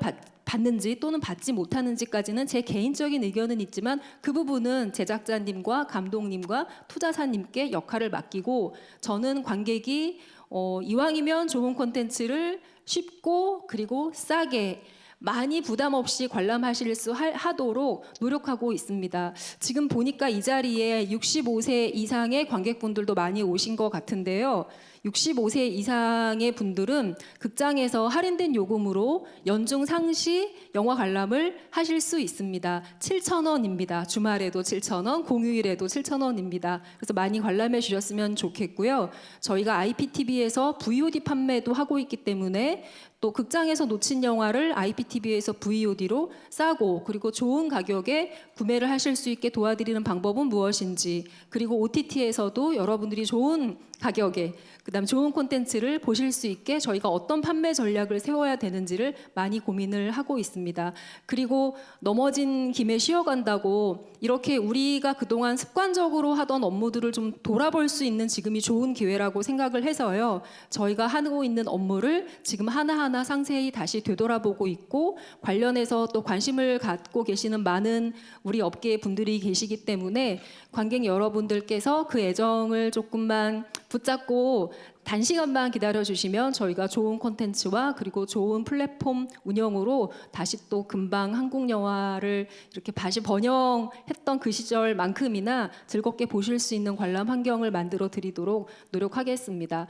받는지 또는 받지 못하는지까지는 제 개인적인 의견은 있지만 그 부분은 제작자님과 감독님과 투자사님께 역할을 맡기고 저는 관객이 이왕이면 좋은 콘텐츠를 쉽고 그리고 싸게 많이 부담 없이 관람하실 수 하도록 노력하고 있습니다. 지금 보니까 이 자리에 65세 이상의 관객분들도 많이 오신 것 같은데요. 65세 이상의 분들은 극장에서 할인된 요금으로 연중 상시 영화 관람을 하실 수 있습니다. 7,000원입니다. 주말에도 7,000원, 공휴일에도 7,000원입니다. 그래서 많이 관람해 주셨으면 좋겠고요. 저희가 IPTV에서 VOD 판매도 하고 있기 때문에 또 극장에서 놓친 영화를 IPTV에서 VOD로 싸고 그리고 좋은 가격에 구매를 하실 수 있게 도와드리는 방법은 무엇인지 그리고 OTT에서도 여러분들이 좋은 가격에 그다음 좋은 콘텐츠를 보실 수 있게 저희가 어떤 판매 전략을 세워야 되는지를 많이 고민을 하고 있습니다. 그리고 넘어진 김에 쉬어간다고 이렇게 우리가 그동안 습관적으로 하던 업무들을 좀 돌아볼 수 있는 지금이 좋은 기회라고 생각을 해서요. 저희가 하고 있는 업무를 지금 하나하나 상세히 다시 되돌아보고 있고 관련해서 또 관심을 갖고 계시는 많은 우리 업계의 분들이 계시기 때문에 관객 여러분들께서 그 애정을 조금만 붙잡고 단시간만 기다려주시면 저희가 좋은 콘텐츠와 그리고 좋은 플랫폼 운영으로 다시 또 금방 한국 영화를 이렇게 다시 번영했던 그 시절만큼이나 즐겁게 보실 수 있는 관람 환경을 만들어 드리도록 노력하겠습니다.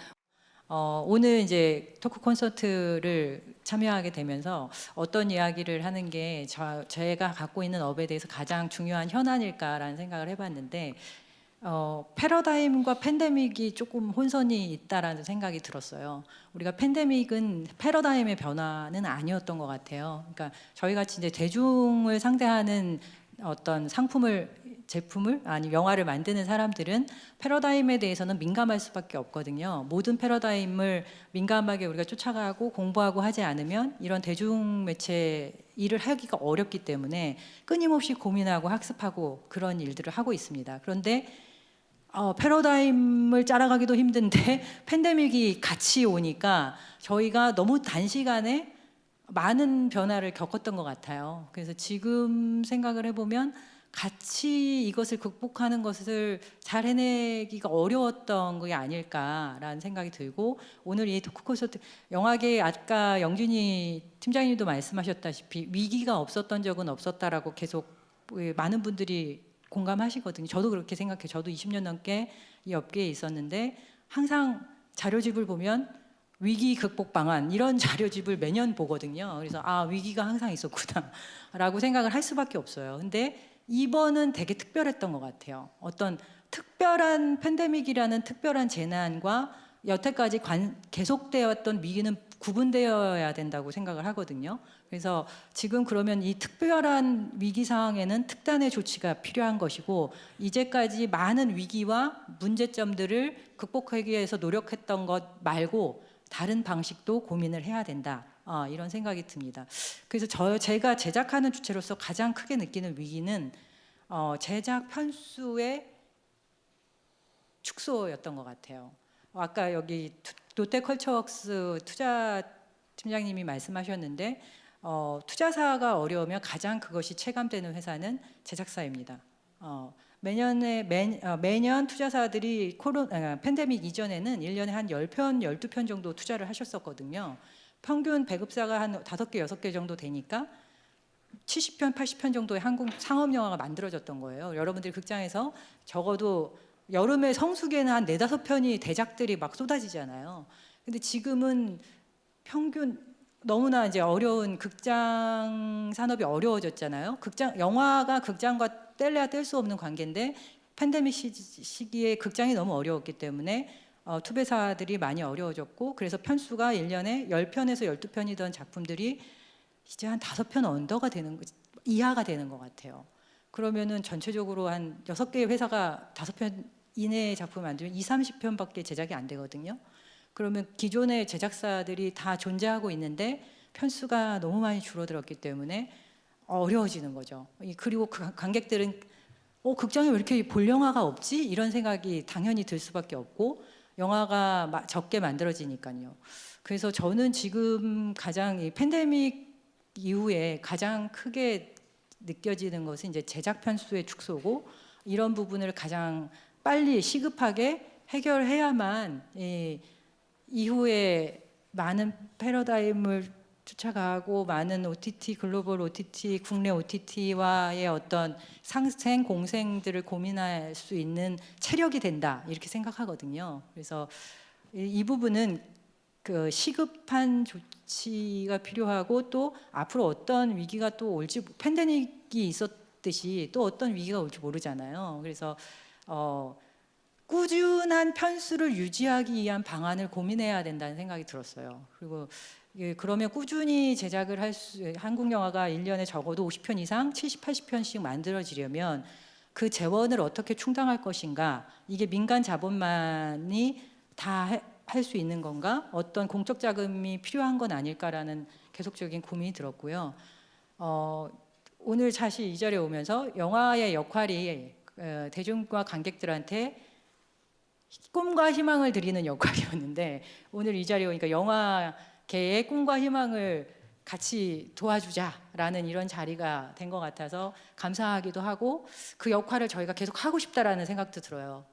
오늘 이제 토크 콘서트를 참여하게 되면서 어떤 이야기를 하는 게 제가 갖고 있는 업에 대해서 가장 중요한 현안일까라는 생각을 해봤는데 패러다임과 팬데믹이 조금 혼선이 있다라는 생각이 들었어요. 우리가 팬데믹은 패러다임의 변화는 아니었던 것 같아요. 그러니까 저희 같이 이제 대중을 상대하는 어떤 제품을 아니 영화를 만드는 사람들은 패러다임에 대해서는 민감할 수밖에 없거든요. 모든 패러다임을 민감하게 우리가 쫓아가고 공부하고 하지 않으면 이런 대중 매체 일을 하기가 어렵기 때문에 끊임없이 고민하고 학습하고 그런 일들을 하고 있습니다. 그런데 패러다임을 따라가기도 힘든데 팬데믹이 같이 오니까 저희가 너무 단시간에 많은 변화를 겪었던 것 같아요. 그래서 지금 생각을 해보면 같이 이것을 극복하는 것을 잘 해내기가 어려웠던 게 아닐까라는 생각이 들고 오늘 이 토크 콘서트 영화계 아까 영준이 팀장님도 말씀하셨다시피 위기가 없었던 적은 없었다라고 계속 많은 분들이 공감하시거든요. 저도 그렇게 생각해요. 저도 20년 넘게 이 업계에 있었는데 항상 자료집을 보면 위기 극복 방안 이런 자료집을 매년 보거든요. 그래서 위기가 항상 있었구나 라고 생각을 할 수밖에 없어요. 근데 이번은 되게 특별했던 것 같아요. 어떤 특별한 팬데믹이라는 특별한 재난과 여태까지 계속되었던 위기는 구분되어야 된다고 생각을 하거든요. 그래서 지금 그러면 이 특별한 위기 상황에는 특단의 조치가 필요한 것이고 이제까지 많은 위기와 문제점들을 극복하기 위해서 노력했던 것 말고 다른 방식도 고민을 해야 된다. 이런 생각이 듭니다. 그래서 제가 제작하는 주체로서 가장 크게 느끼는 위기는 제작 편수의 축소였던 것 같아요. 아까 여기 롯데컬처웍스 투자 팀장님이 말씀하셨는데 투자사가 어려우면 가장 그것이 체감되는 회사는 제작사입니다. 매년 투자사들이 팬데믹 이전에는 1년에 한 10편, 12편 정도 투자를 하셨었거든요. 평균 배급사가 한 5개, 6개 정도 되니까 70편, 80편 정도의 한국 상업 영화가 만들어졌던 거예요. 여러분들이 극장에서 적어도 여름에 성수기에는 한 4-5편이 대작들이 막 쏟아지잖아요. 근데 지금은 평균 너무나 이제 어려운 극장 산업이 어려워졌잖아요. 영화가 극장과 뗄래야 뗄 수 없는 관계인데 팬데믹 시기에 극장이 너무 어려웠기 때문에 투배사들이 많이 어려워졌고 그래서 편수가 1년에 10편에서 12편이던 작품들이 이제 한 5편 언더가 이하가 되는 것 같아요. 그러면은 전체적으로 한 6개의 회사가 5편 이내의 작품을 만들면 20-30편밖에 제작이 안 되거든요. 그러면 기존의 제작사들이 다 존재하고 있는데 편수가 너무 많이 줄어들었기 때문에 어려워지는 거죠. 그리고 관객들은 극장에 왜 이렇게 볼 영화가 없지? 이런 생각이 당연히 들 수밖에 없고 영화가 적게 만들어지니까요. 그래서 저는 지금 가장 이 팬데믹 이후에 가장 크게 느껴지는 것은 이제 제작 편수의 축소고 이런 부분을 가장 빨리 시급하게 해결해야만 이후에 많은 패러다임을 쫓아가고 많은 OTT, 글로벌 OTT, 국내 OTT와의 어떤 상생, 공생들을 고민할 수 있는 체력이 된다 이렇게 생각하거든요. 그래서 이 부분은 그 시급한 조치가 필요하고 또 앞으로 어떤 위기가 또 올지 팬데믹이 있었듯이 또 어떤 위기가 올지 모르잖아요. 그래서 꾸준한 편수를 유지하기 위한 방안을 고민해야 된다는 생각이 들었어요. 그리고 그러면 꾸준히 제작을 한국 영화가 1년에 적어도 50편 이상 70-80편씩 만들어지려면 그 재원을 어떻게 충당할 것인가, 이게 민간 자본만이 다 할 수 있는 건가, 어떤 공적 자금이 필요한 건 아닐까라는 계속적인 고민이 들었고요. 오늘 사실 이 자리에 오면서 영화의 역할이 대중과 관객들한테 꿈과 희망을 드리는 역할이었는데 오늘 이 자리에 오니까 영화계의 꿈과 희망을 같이 도와주자라는 이런 자리가 된 것 같아서 감사하기도 하고 그 역할을 저희가 계속 하고 싶다라는 생각도 들어요.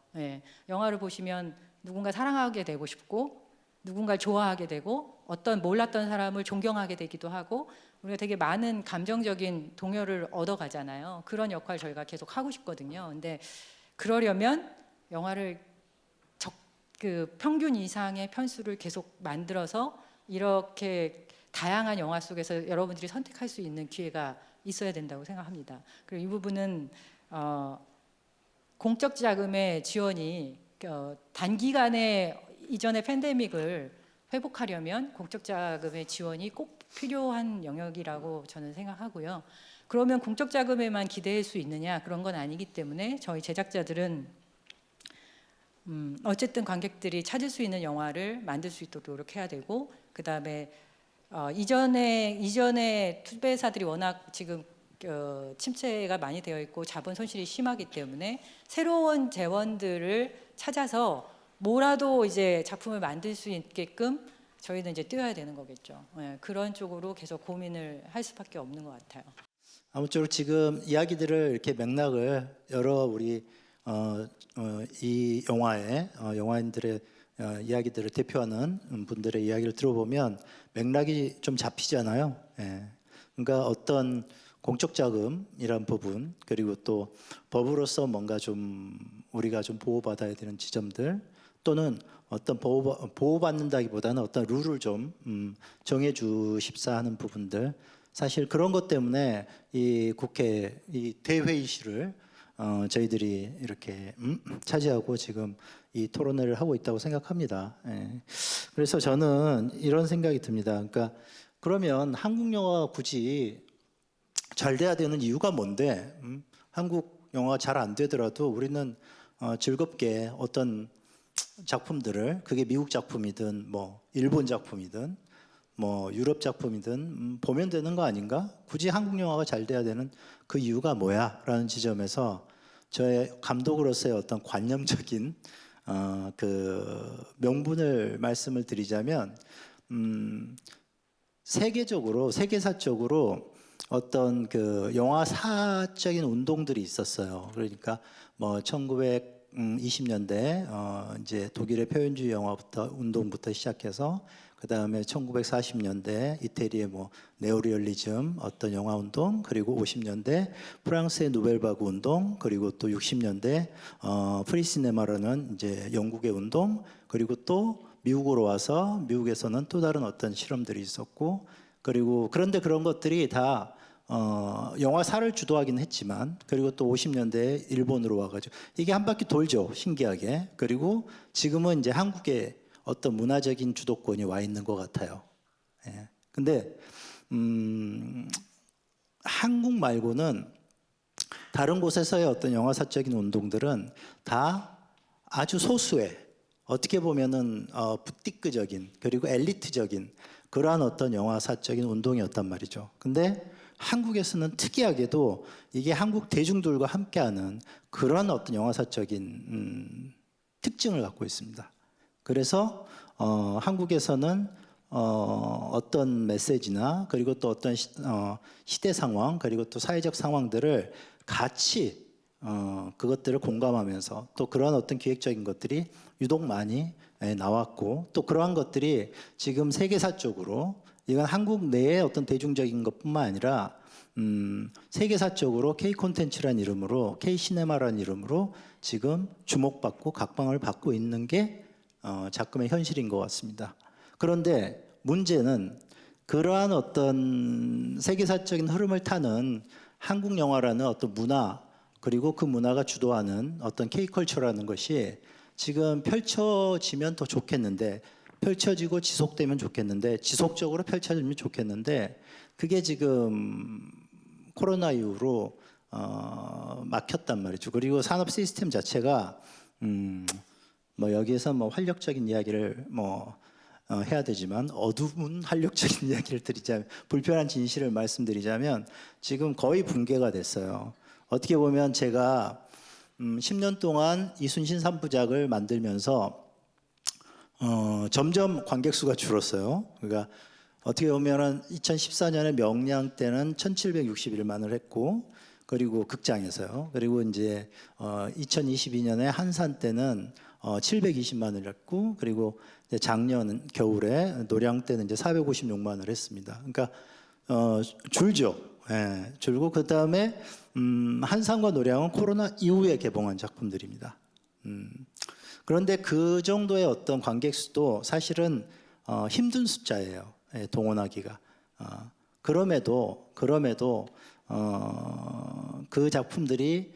영화를 보시면 누군가 사랑하게 되고 싶고 누군가를 좋아하게 되고 어떤 몰랐던 사람을 존경하게 되기도 하고 우리가 되게 많은 감정적인 동요를 얻어가잖아요. 그런 역할 저희가 계속 하고 싶거든요. 근데 그러려면 영화를 그 평균 이상의 편수를 계속 만들어서 이렇게 다양한 영화 속에서 여러분들이 선택할 수 있는 기회가 있어야 된다고 생각합니다. 그리고 이 부분은 공적 자금의 지원이 단기간에 이전의 팬데믹을 회복하려면 공적 자금의 지원이 꼭 필요한 영역이라고 저는 생각하고요. 그러면 공적 자금에만 기대할 수 있느냐, 그런 건 아니기 때문에 저희 제작자들은 어쨌든 관객들이 찾을 수 있는 영화를 만들 수 있도록 노력해야 되고, 그 다음에 이전에 투배사들이 워낙 지금 침체가 많이 되어 있고 자본 손실이 심하기 때문에 새로운 재원들을 찾아서 뭐라도 이제 작품을 만들 수 있게끔 저희는 이제 뛰어야 되는 거겠죠. 그런 쪽으로 계속 고민을 할 수밖에 없는 것 같아요. 아무쪼록 지금 이야기들을 이렇게 맥락을 여러 우리 이 영화의 영화인들의 이야기들을 대표하는 분들의 이야기를 들어보면 맥락이 좀 잡히잖아요. 그러니까 어떤 공적 자금이란 부분, 그리고 또 법으로서 뭔가 좀 우리가 좀 보호받아야 되는 지점들, 또는 어떤 보호받는다기보다는 어떤 룰을 좀 정해 주십사 하는 부분들, 사실 그런 것 때문에 이 국회 이 대회의실을 저희들이 이렇게 차지하고 지금 이 토론회를 하고 있다고 생각합니다. 그래서 저는 이런 생각이 듭니다. 그러니까 그러면 한국 영화가 굳이 잘 돼야 되는 이유가 뭔데? 한국 영화가 잘 안 되더라도 우리는 즐겁게 어떤 작품들을, 그게 미국 작품이든 뭐 일본 작품이든 뭐 유럽 작품이든 보면 되는 거 아닌가? 굳이 한국 영화가 잘 돼야 되는 그 이유가 뭐야? 라는 지점에서 저의 감독으로서의 어떤 관념적인 그 명분을 말씀을 드리자면 세계사적으로 어떤 그 영화사적인 운동들이 있었어요. 그러니까 뭐 1920년대 이제 독일의 표현주의 영화부터 운동부터 시작해서 그 다음에 1940년대 이태리의 뭐 네오리얼리즘 어떤 영화 운동, 그리고 50년대 프랑스의 누벨바그 운동, 그리고 또 60년대 프리시네마라는 이제 영국의 운동, 그리고 또 미국으로 와서 미국에서는 또 다른 어떤 실험들이 있었고, 그리고 그런데 그런 것들이 다 영화사를 주도하긴 했지만, 그리고 또 50년대에 일본으로 와가지고 이게 한 바퀴 돌죠, 신기하게. 그리고 지금은 이제 한국에 어떤 문화적인 주도권이 와 있는 것 같아요. 예. 근데 한국 말고는 다른 곳에서의 어떤 영화사적인 운동들은 다 아주 소수의, 어떻게 보면은 부티크적인, 그리고 엘리트적인 그러한 어떤 영화사적인 운동이었단 말이죠. 근데 한국에서는 특이하게도 이게 한국 대중들과 함께하는 그런 어떤 영화사적인 특징을 갖고 있습니다. 그래서 한국에서는 어떤 메시지나, 그리고 또 어떤 시대 상황, 그리고 또 사회적 상황들을 같이 그것들을 공감하면서 또 그런 어떤 기획적인 것들이 유독 많이 나왔고, 또 그러한 것들이 지금 세계사적으로, 이건 한국 내의 어떤 대중적인 것뿐만 아니라 세계사적으로 K 콘텐츠라는 이름으로, K 시네마라는 이름으로 지금 주목받고 각광을 받고 있는 게 작금의 현실인 것 같습니다. 그런데 문제는 그러한 어떤 세계사적인 흐름을 타는 한국 영화라는 어떤 문화, 그리고 그 문화가 주도하는 어떤 K컬처라는 것이 지금 펼쳐지면 더 좋겠는데, 펼쳐지고 지속되면 좋겠는데, 지속적으로 펼쳐지면 좋겠는데, 그게 지금 코로나 이후로 막혔단 말이죠. 그리고 산업 시스템 자체가 뭐 여기에서 뭐 활력적인 이야기를 해야 되지만, 어두운 활력적인 이야기를 드리자면, 불편한 진실을 말씀드리자면 지금 거의 붕괴가 됐어요. 어떻게 보면 제가 10년 동안 이순신 3부작을 만들면서 점점 관객 수가 줄었어요. 그러니까 어떻게 보면은 2014년에 명량 때는 1,761만을 했고, 그리고 극장에서요. 그리고 이제 2022년에 한산 때는 720만을 했고, 그리고 작년 겨울에 노량 때는 이제 456만을 했습니다. 그러니까 줄죠. 예, 줄고, 그 다음에 한산과 노량은 코로나 이후에 개봉한 작품들입니다. 그런데 그 정도의 어떤 관객 수도 사실은 힘든 숫자예요. 예, 동원하기가. 그럼에도 그 작품들이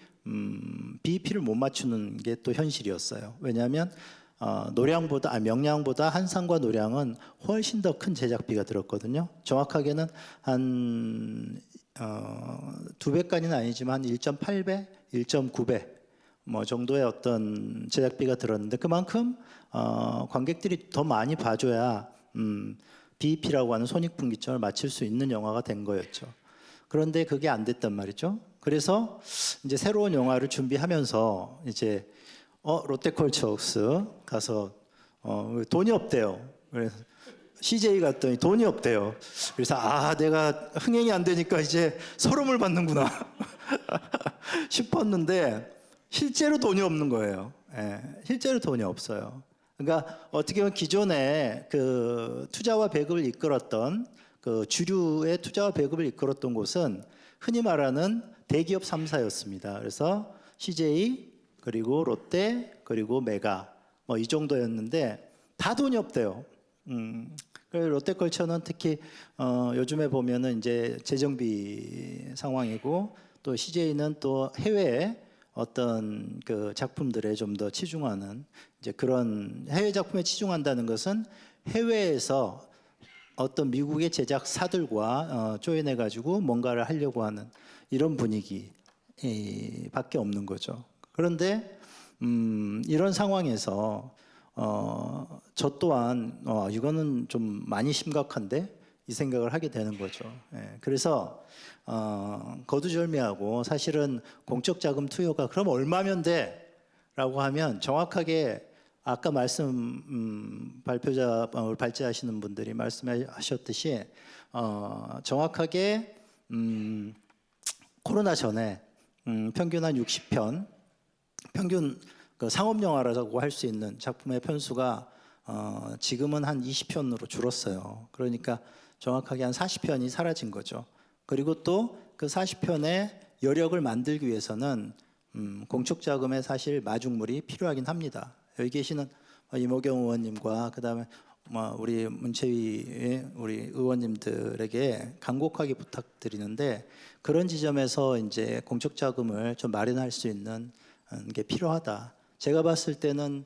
BEP를 못 맞추는 게 또 현실이었어요. 왜냐하면 명량보다 한산과 노량은 훨씬 더 큰 제작비가 들었거든요. 정확하게는 한 2배까지는 아니지만 한 1.8배, 1.9배 뭐 정도의 어떤 제작비가 들었는데, 그만큼 관객들이 더 많이 봐줘야 BEP라고 하는 손익분기점을 맞출 수 있는 영화가 된 거였죠. 그런데 그게 안 됐단 말이죠. 그래서 이제 새로운 영화를 준비하면서 이제 롯데컬처웍스 가서 돈이 없대요. 그래서 CJ 갔더니 돈이 없대요. 그래서 내가 흥행이 안 되니까 이제 서름을 받는구나 싶었는데, 실제로 돈이 없는 거예요. 예, 실제로 돈이 없어요. 그러니까 어떻게 보면 기존에 그 투자와 배급을 이끌었던, 그 주류의 투자와 배급을 이끌었던 곳은 흔히 말하는 대기업 3사였습니다. 그래서 CJ, 그리고 롯데, 그리고 메가 뭐 이 정도였는데 다 돈이 없대요. 그래서 롯데컬처는 특히 요즘에 보면은 이제 재정비 상황이고, 또 CJ는 또 해외에 어떤 그 작품들에 좀 더 치중하는, 이제 그런 해외 작품에 치중한다는 것은 해외에서 어떤 미국의 제작사들과 조인해 가지고 뭔가를 하려고 하는 이런 분위기 밖에 없는 거죠. 그런데 이런 상황에서 저 또한 이거는 좀 많이 심각한데 이 생각을 하게 되는 거죠. 예, 그래서 거두절미하고, 사실은 공적 자금 투여가 그럼 얼마면 돼? 라고 하면 정확하게 아까 발표자 발제하시는 분들이 말씀하셨듯이 정확하게 코로나 전에 평균 한 60편, 평균 그 상업 영화라고 할 수 있는 작품의 편수가 지금은 한 20편으로 줄었어요. 그러니까 정확하게 한 40편이 사라진 거죠. 그리고 또 그 40편의 여력을 만들기 위해서는 공적 자금의 사실 마중물이 필요하긴 합니다. 여기 계시는 이모경 의원님과 그다음에 우리 문체위 우리 의원님들에게 간곡하게 부탁드리는데 그런 지점에서 이제 공적 자금을 좀 마련할 수 있는 게 필요하다. 제가 봤을 때는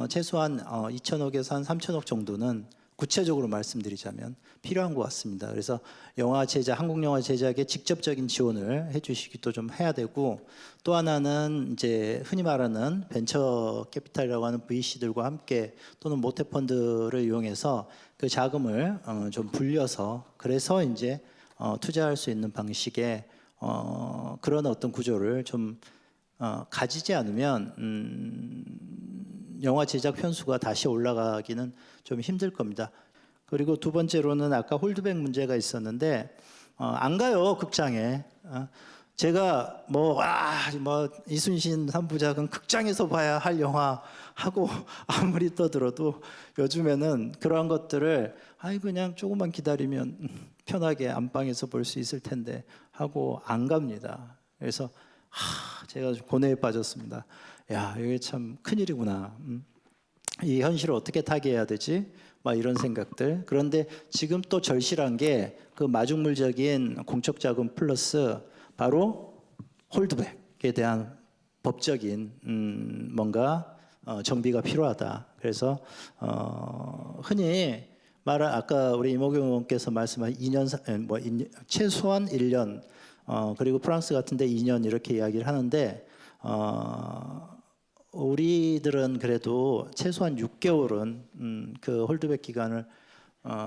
최소한 2천억에서 한 3천억 정도는 구체적으로 말씀드리자면 필요한 것 같습니다. 그래서 영화 제작, 한국 영화 제작에 직접적인 지원을 해주시기도 좀 해야 되고 또 하나는 이제 흔히 말하는 벤처 캐피탈이라고 하는 VC들과 함께 또는 모태펀드를 이용해서 그 자금을 좀 불려서 그래서 이제 투자할 수 있는 방식의 그런 어떤 구조를 좀 가지지 않으면 영화 제작 편수가 다시 올라가기는 좀 힘들 겁니다. 그리고 두 번째로는 아까 홀드백 문제가 있었는데 안 가요 극장에. 제가 뭐 이순신 3부작은 극장에서 봐야 할 영화 하고 아무리 떠들어도 요즘에는 그러한 것들을 그냥 조금만 기다리면 편하게 안방에서 볼 수 있을 텐데 하고 안 갑니다. 그래서 제가 고뇌에 빠졌습니다. 야, 이게 참 큰일이구나. 이 현실을 어떻게 타개해야 되지? 막 이런 생각들. 그런데 지금 또 절실한 게 그 마중물적인 공적 자금 플러스 바로 홀드백에 대한 법적인 뭔가 정비가 필요하다. 그래서 흔히 아까 우리 이모경 의원께서 말씀하신 2년 최소한 1년 그리고 프랑스 같은데 2년 이렇게 이야기를 하는데 우리들은 그래도 최소한 6개월은 그 홀드백 기간을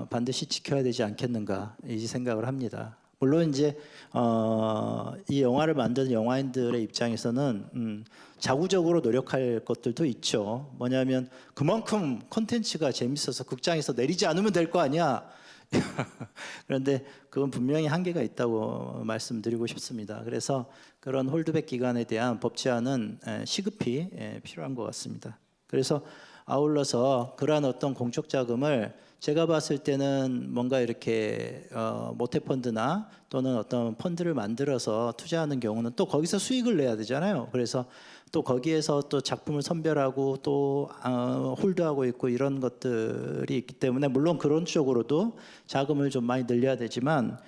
반드시 지켜야 되지 않겠는가 이 생각을 합니다. 물론 이제 이 영화를 만드는 영화인들의 입장에서는 자구적으로 노력할 것들도 있죠. 뭐냐면 그만큼 콘텐츠가 재밌어서 극장에서 내리지 않으면 될 거 아니야. 그런데 그건 분명히 한계가 있다고 말씀드리고 싶습니다. 그래서 그런 홀드백 기간에 대한 법 제한은 시급히 필요한 것 같습니다. 그래서 아울러서 그러한 어떤 공적 자금을 제가 봤을 때는 뭔가 이렇게 모태펀드나 또는 어떤 펀드를 만들어서 투자하는 경우는 또 거기서 수익을 내야 되잖아요. 그래서 또 거기에서 또 작품을 선별하고 또 홀드하고 있고 이런 것들이 있기 때문에 물론 그런 쪽으로도 자금을 좀 많이 늘려야 되지만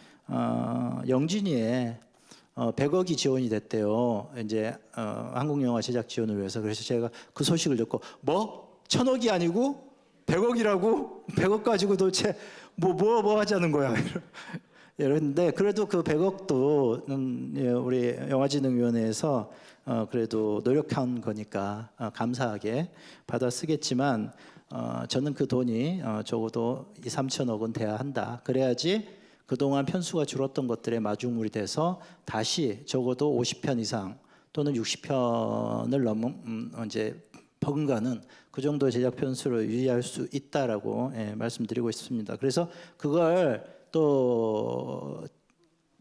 영진이에 100억이 지원이 됐대요. 이제 한국 영화 제작 지원을 위해서. 그래서 제가 그 소식을 듣고 1,000억이 아니고 100억이라고? 100억 가지고 도대체 뭐 하자는 거야. 이런데 그래도 그 100억도 우리 영화진흥위원회에서 그래도 노력한 거니까 감사하게 받아 쓰겠지만 저는 그 돈이 적어도 2-3천억은 돼야 한다. 그래야지 그동안 편수가 줄었던 것들의 마중물이 돼서 다시 적어도 50편 이상 또는 60편을 넘은 이제 버금가는 그 정도의 제작 편수를 유지할 수 있다라고 말씀드리고 있습니다. 그래서 그걸 또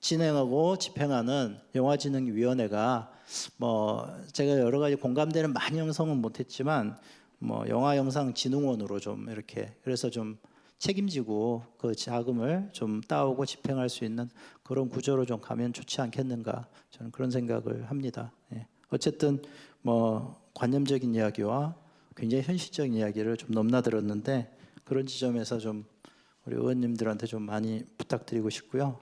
진행하고 집행하는 영화진흥위원회가 제가 여러 가지 공감되는 많은 형성은 못했지만 영화영상진흥원으로 좀 이렇게 그래서 좀 책임지고 그 자금을 좀 따오고 집행할 수 있는 그런 구조로 좀 가면 좋지 않겠는가 저는 그런 생각을 합니다. 어쨌든 관념적인 이야기와 굉장히 현실적인 이야기를 좀 넘나들었는데 그런 지점에서 좀 우리 의원님들한테 좀 많이 부탁드리고 싶고요.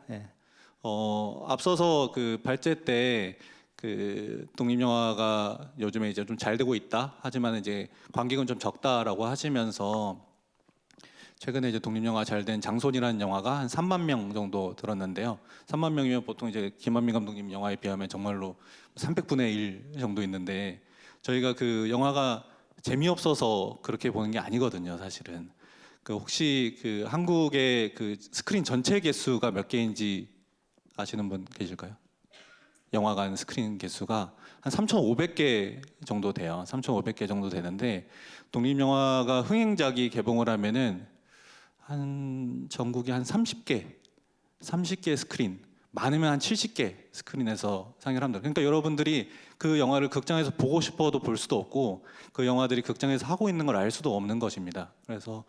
앞서서 그 발제 때 그 독립영화가 요즘에 이제 좀 잘 되고 있다. 하지만 이제 관객은 좀 적다라고 하시면서 최근에 이제 독립영화 잘 된 장손이라는 영화가 한 3만 명 정도 들었는데요. 3만 명이면 보통 이제 김한민 감독님 영화에 비하면 정말로 300분의 1 정도 있는데 저희가 그 영화가 재미없어서 그렇게 보는 게 아니거든요, 사실은. 그 혹시 그 한국의 그 스크린 전체 개수가 몇 개인지 아시는 분 계실까요? 영화관 스크린 개수가 한 3,500개 정도 돼요. 3,500개 정도 되는데 독립영화가 흥행작이 개봉을 하면은 한 전국에 한 30개 스크린, 많으면 한 70개 스크린에서 상영을 합니다. 그러니까 여러분들이 그 영화를 극장에서 보고 싶어도 볼 수도 없고 그 영화들이 극장에서 하고 있는 걸 알 수도 없는 것입니다. 그래서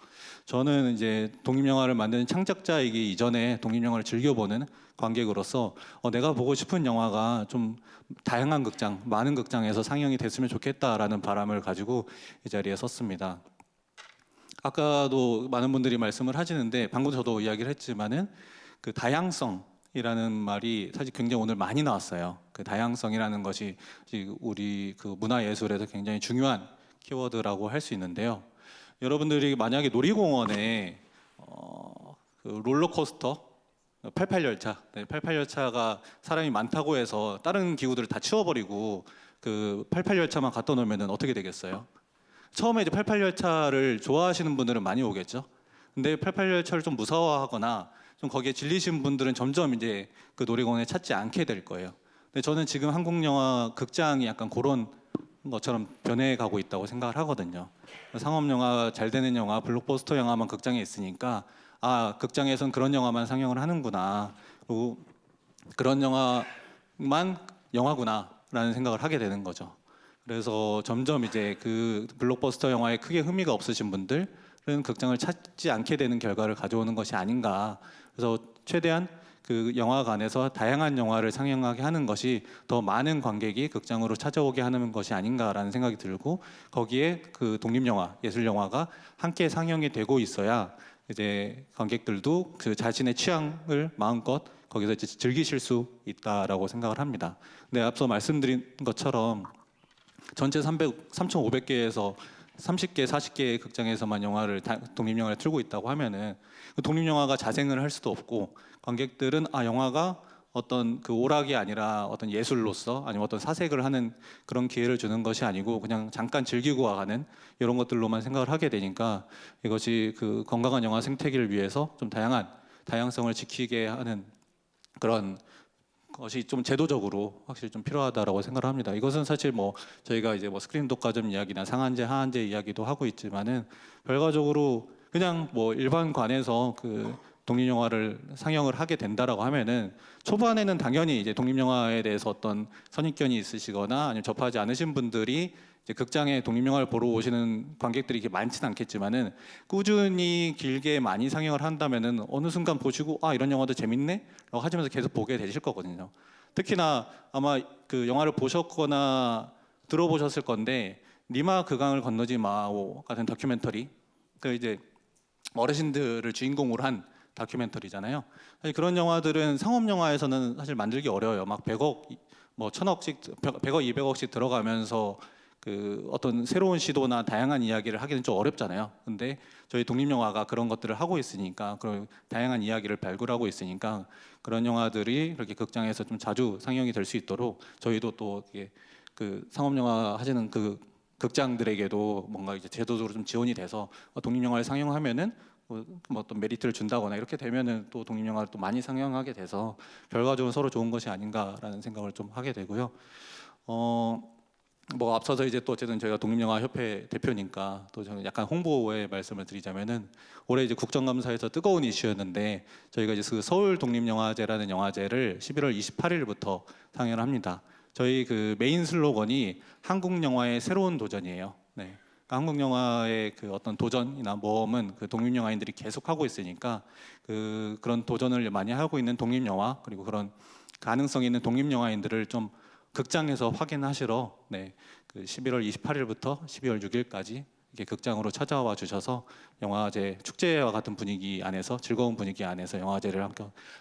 저는 이제 독립영화를 만드는 창작자이기 이전에 독립영화를 즐겨보는 관객으로서 내가 보고 싶은 영화가 좀 다양한 극장, 많은 극장에서 상영이 됐으면 좋겠다라는 바람을 가지고 이 자리에 섰습니다. 아까도 많은 분들이 말씀을 하시는데 방금 저도 이야기를 했지만은 그 다양성이라는 말이 사실 굉장히 오늘 많이 나왔어요. 그 다양성이라는 것이 우리 그 문화예술에서 굉장히 중요한 키워드라고 할 수 있는데요. 여러분들이 만약에 놀이공원에 그 롤러코스터 88열차, 88열차가 사람이 많다고 해서 다른 기구들을 다 치워버리고 그 88열차만 갖다 놓으면 어떻게 되겠어요? 처음에 이제 88열차를 좋아하시는 분들은 많이 오겠죠. 근데 88열차를 좀 무서워하거나 좀 거기에 질리신 분들은 점점 이제 그 놀이공원에 찾지 않게 될 거예요. 근데 저는 지금 한국 영화 극장이 약간 그런 것처럼 변해가고 있다고 생각을 하거든요. 상업 영화, 잘 되는 영화, 블록버스터 영화만 극장에 있으니까 극장에선 그런 영화만 상영을 하는구나. 그리고 그런 영화만 영화구나라는 생각을 하게 되는 거죠. 그래서 점점 이제 그 블록버스터 영화에 크게 흥미가 없으신 분들은 극장을 찾지 않게 되는 결과를 가져오는 것이 아닌가. 그래서 최대한 그 영화관에서 다양한 영화를 상영하게 하는 것이 더 많은 관객이 극장으로 찾아오게 하는 것이 아닌가라는 생각이 들고, 거기에 그 독립영화, 예술영화가 함께 상영이 되고 있어야 이제 관객들도 그 자신의 취향을 마음껏 거기서 이제 즐기실 수 있다라고 생각을 합니다. 근데 앞서 말씀드린 것처럼 전체 3,500개에서 30개, 40개의 극장에서만 독립영화를 틀고 있다고 하면은 그 독립영화가 자생을 할 수도 없고, 관객들은 영화가 어떤 그 오락이 아니라 어떤 예술로서 아니면 어떤 사색을 하는 그런 기회를 주는 것이 아니고 그냥 잠깐 즐기고 가는 이런 것들로만 생각을 하게 되니까 이것이 그 건강한 영화 생태계를 위해서 좀 다양성을 지키게 하는 그런 것이 좀 제도적으로 확실히 좀 필요하다라고 생각을 합니다. 이것은 사실 뭐 저희가 이제 뭐 스크린 독과점 이야기나 상한제, 하한제 이야기도 하고 있지만은 결과적으로 그냥 뭐 일반관에서 그 독립영화를 상영을 하게 된다라고 하면은 초반에는 당연히 이제 독립영화에 대해서 어떤 선입견이 있으시거나 아니면 접하지 않으신 분들이 이제 극장에 독립영화를 보러 오시는 관객들이 이렇게 많지는 않겠지만은 꾸준히 길게 많이 상영을 한다면은 어느 순간 보시고 이런 영화도 재밌네라고 하시면서 계속 보게 되실 거거든요. 특히나 아마 그 영화를 보셨거나 들어보셨을 건데 니마 그강을 건너지 마 같은 다큐멘터리, 그 이제 어르신들을 주인공으로 한 다큐멘터리잖아요. 사실 그런 영화들은 상업 영화에서는 사실 만들기 어려워요. 막 100억, 뭐 1000억씩, 100억, 200억씩 들어가면서 그 어떤 새로운 시도나 다양한 이야기를 하기는 좀 어렵잖아요. 근데 저희 독립영화가 그런 것들을 하고 있으니까, 그런 다양한 이야기를 발굴하고 있으니까 그런 영화들이 이렇게 극장에서 좀 자주 상영이 될 수 있도록 저희도 또 이게 그 상업 영화 하시는 그 극장들에게도 뭔가 이제 제도적으로 좀 지원이 돼서 독립영화를 상영하면은 뭐 어떤 메리트를 준다거나 이렇게 되면은 또 독립영화를 또 많이 상영하게 돼서 결과적으로 서로 좋은 것이 아닌가라는 생각을 좀 하게 되고요. 뭐 앞서서 이제 또 어쨌든 저희가 독립영화협회 대표니까 또 저는 약간 홍보의 말씀을 드리자면은 올해 이제 국정감사에서 뜨거운 이슈였는데 저희가 이제 그 서울 독립영화제라는 영화제를 11월 28일부터 상영을 합니다. 저희 그 메인 슬로건이 한국 영화의 새로운 도전이에요. 네. 한국 영화의 그 어떤 도전이나 모험은 그 독립 영화인들이 계속 하고 있으니까 그런 도전을 많이 하고 있는 독립 영화, 그리고 그런 가능성 있는 독립 영화인들을 좀 극장에서 확인하시러 그 11월 28일부터 12월 6일까지 이렇게 극장으로 찾아와 주셔서 영화제 축제와 같은 분위기 안에서, 즐거운 분위기 안에서 영화제를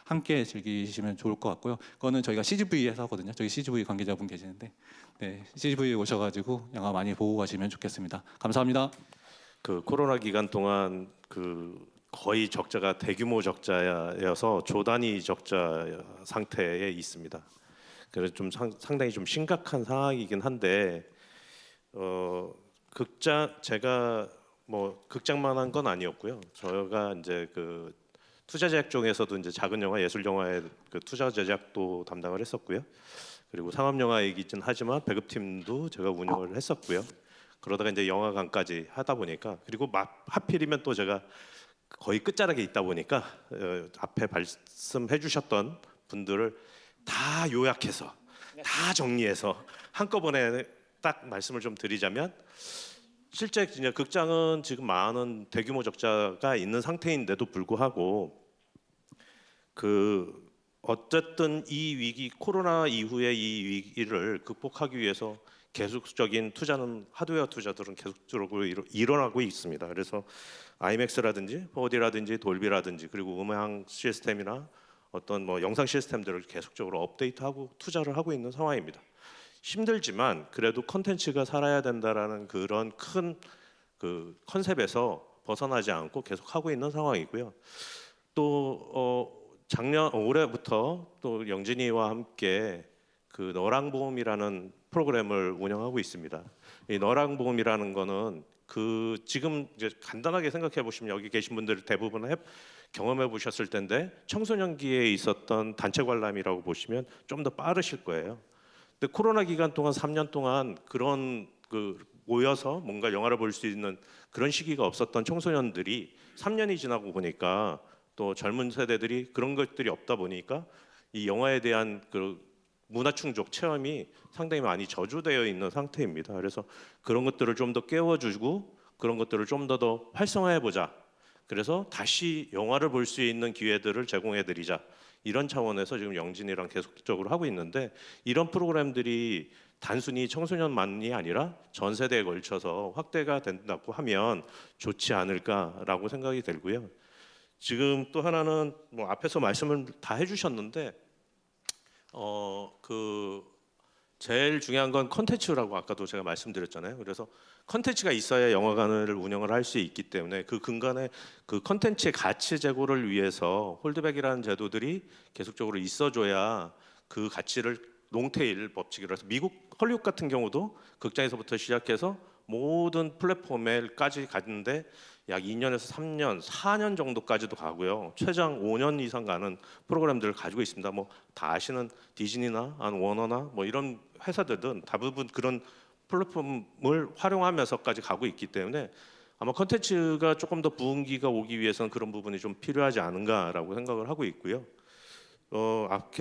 함께 즐기시면 좋을 것 같고요. 그거는 저희가 CGV에서 하거든요. 저희 CGV 관계자분 계시는데 CGV에 오셔가지고 영화 많이 보고 가시면 좋겠습니다. 감사합니다. 그 코로나 기간 동안 그 거의 적자가 대규모 적자여서 조단위 적자 상태에 있습니다. 그래서 좀 상당히 좀 심각한 상황이긴 한데 제가 뭐 극장만 한 건 아니었고요. 저희가 이제 그 투자 제작 쪽에서도 이제 작은 영화, 예술 영화의 그 투자 제작도 담당을 했었고요. 그리고 상업 영화이긴 하지만 배급팀도 제가 운영을 했었고요. 그러다가 이제 영화관까지 하다 보니까, 그리고 하필이면 또 제가 거의 끝자락에 있다 보니까 앞에 말씀해 주셨던 분들을 다 요약해서 다 정리해서 한꺼번에 딱 말씀을 좀 드리자면, 실제 이제 극장은 지금 많은 대규모 적자가 있는 상태인데도 불구하고 어쨌든 이 위기, 코로나 이후의 이 위기를 극복하기 위해서 계속적인 투자는, 하드웨어 투자들은 계속적으로 일어나고 있습니다. 그래서 IMAX라든지 4D라든지 돌비라든지, 그리고 음향 시스템이나 어떤 뭐 영상 시스템들을 계속적으로 업데이트하고 투자를 하고 있는 상황입니다. 힘들지만 그래도 컨텐츠가 살아야 된다라는 그런 큰 그 컨셉에서 벗어나지 않고 계속 하고 있는 상황이고요. 또 올해부터 또 영진이와 함께 그 너랑보험이라는 프로그램을 운영하고 있습니다. 이 너랑보험이라는 거는 지금 이제 간단하게 생각해 보시면 여기 계신 분들 대부분 경험해 보셨을 텐데, 청소년기에 있었던 단체 관람이라고 보시면 좀 더 빠르실 거예요. 근데 코로나 기간 동안 3년 동안 그런 모여서 뭔가 영화를 볼 수 있는 그런 시기가 없었던 청소년들이 3년이 지나고 보니까, 또 젊은 세대들이 그런 것들이 없다 보니까 이 영화에 대한 그 문화 충족 체험이 상당히 많이 저조되어 있는 상태입니다. 그래서 그런 것들을 좀 더 깨워주고 그런 것들을 좀 더 활성화해 보자. 그래서 다시 영화를 볼 수 있는 기회들을 제공해 드리자. 이런 차원에서 지금 영진이랑 계속적으로 하고 있는데, 이런 프로그램들이 단순히 청소년만이 아니라 전 세대에 걸쳐서 확대가 된다고 하면 좋지 않을까라고 생각이 들고요. 지금 또 하나는 뭐 앞에서 말씀을 다 해주셨는데, 제일 중요한 건 컨텐츠라고 아까도 제가 말씀드렸잖아요. 그래서 컨텐츠가 있어야 영화관을 운영을 할 수 있기 때문에 그 근간에 그 컨텐츠의 가치 제고를 위해서 홀드백이라는 제도들이 계속적으로 있어줘야 그 가치를 롱테일 법칙이라서, 미국 헐리우드 같은 경우도 극장에서부터 시작해서 모든 플랫폼에까지 가는데 약 2년에서 3년, 4년 정도까지도 가고요. 최장 5년 이상 가는 프로그램들을 가지고 있습니다. 뭐 다 아시는 디즈니나 워너나 뭐 이런 회사들은 대부분 그런 플랫폼을 활용하면서까지 가고 있기 때문에 아마 컨텐츠가 조금 더 부흥기가 오기 위해서는 그런 부분이 좀 필요하지 않은가라고 생각을 하고 있고요.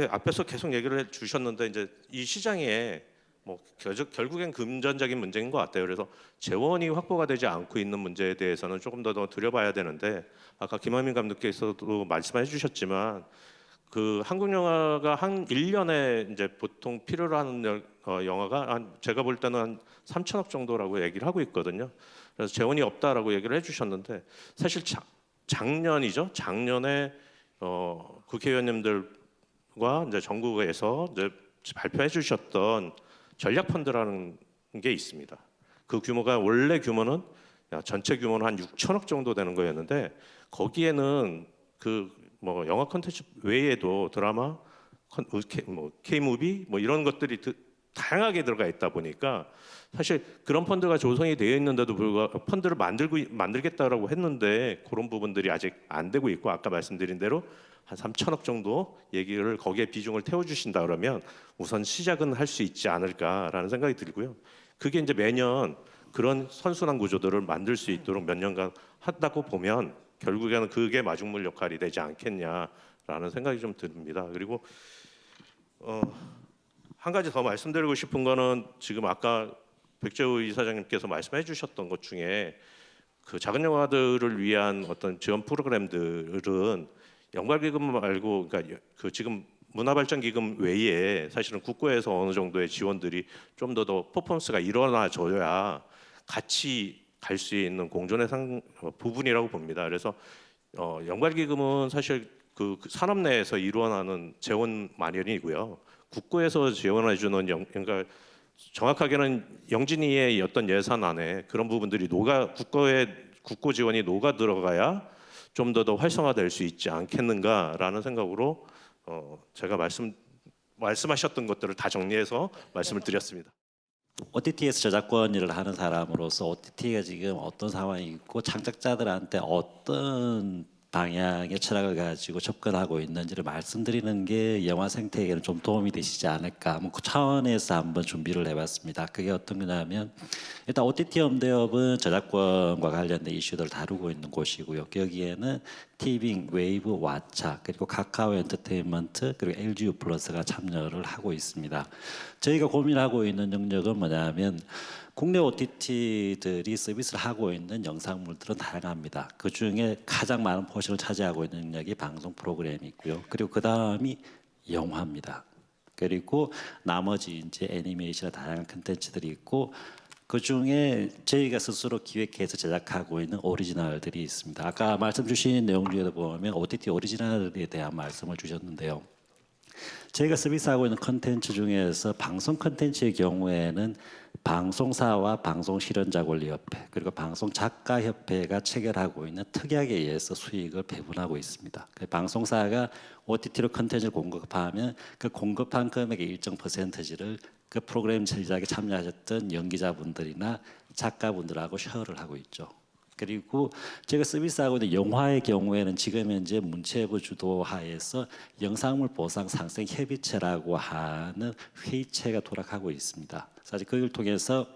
앞에서 계속 얘기를 해주셨는데, 이제 이 시장에 뭐 결국엔 금전적인 문제인 것 같아요. 그래서 재원이 확보가 되지 않고 있는 문제에 대해서는 조금 더 들여봐야 되는데, 아까 김한민 감독께서도 말씀해 주셨지만 그 한국 영화가 한 1년에 이제 보통 필요로 하는 영화가 제가 볼 때는 한 3천억 정도라고 얘기를 하고 있거든요. 그래서 재원이 없다라고 얘기를 해주셨는데, 사실 작년이죠. 작년에 국회의원님들과 이제 정부에서 이제 발표해 주셨던 전략 펀드라는 게 있습니다. 그 규모가 원래 규모는 전체 규모는 한 6천억 정도 되는 거였는데, 거기에는 뭐 영화 콘텐츠 외에도 드라마, K무비 뭐 이런 것들이 다양하게 들어가 있다 보니까, 사실 그런 펀드가 조성이 되어 있는데도 불구하고 펀드를 만들겠다라고 했는데 그런 부분들이 아직 안 되고 있고, 아까 말씀드린 대로 한 3천억 정도 얘기를 거기에 비중을 태워주신다 그러면 우선 시작은 할 수 있지 않을까라는 생각이 들고요. 그게 이제 매년 그런 선순환 구조들을 만들 수 있도록 몇 년간 한다고 보면 결국에는 그게 마중물 역할이 되지 않겠냐라는 생각이 좀 듭니다. 그리고 한 가지 더 말씀드리고 싶은 거는, 지금 아까 백재우 이사장님께서 말씀해 주셨던 것 중에 그 작은 영화들을 위한 어떤 지원 프로그램들은 영발기금 말고, 그러니까 그 지금 문화발전기금 외에 사실은 국고에서 어느 정도의 지원들이 좀 더 퍼포먼스가 일어나줘야 같이 갈 수 있는 공존의 부분이라고 봅니다. 그래서 영발기금은 사실 그 산업 내에서 일어나는 재원 마련이고요. 국고에서 지원해주는 그러니까 정확하게는 영진이의 어떤 예산 안에 그런 부분들이 국고 지원이 녹아 들어가야 좀 더 활성화될 수 있지 않겠는가라는 생각으로 제가 말씀하셨던 것들을 다 정리해서 말씀을 드렸습니다. OTT에서 저작권 일을 하는 사람으로서 OTT가 지금 어떤 상황이 있고 창작자들한테 어떤 방향의 철학을 가지고 접근하고 있는지를 말씀드리는 게 영화 생태계에는 좀 도움이 되시지 않을까. 그 차원에서 한번 준비를 해봤습니다. 그게 어떤 거냐면 일단 OTT 홈대업은 저작권과 관련된 이슈들을 다루고 있는 곳이고요. 여기에는 티빙, 웨이브, 왓챠 그리고 카카오 엔터테인먼트 그리고 LGU 플러스가 참여를 하고 있습니다. 저희가 고민하고 있는 영역은 뭐냐면 국내 OTT들이 서비스를 하고 있는 영상물들은 다양합니다. 그 중에 가장 많은 포션을 차지하고 있는 영역이 방송 프로그램이 있고요. 그리고 그 다음이 영화입니다. 그리고 나머지 이제 애니메이션과 다양한 컨텐츠들이 있고 그 중에 저희가 스스로 기획해서 제작하고 있는 오리지널들이 있습니다. 아까 말씀 주신 내용 중에도 보면 OTT 오리지널에 대한 말씀을 주셨는데요. 저희가 서비스하고 있는 컨텐츠 중에서 방송 컨텐츠의 경우에는 방송사와 방송실현자권리협회 그리고 방송작가협회가 체결하고 있는 특약에 의해서 수익을 배분하고 있습니다. 방송사가 OTT로 컨텐츠를 공급하면 그 공급한 금액의 일정 퍼센티지를 그 프로그램 제작에 참여하셨던 연기자분들이나 작가분들하고 쉐어를 하고 있죠. 그리고 제가 서비스하고 있는 영화의 경우에는 지금 현재 문체부 주도하에서 영상물 보상 상생 협의체라고 하는 회의체가 돌아가고 있습니다. 사실 그걸 통해서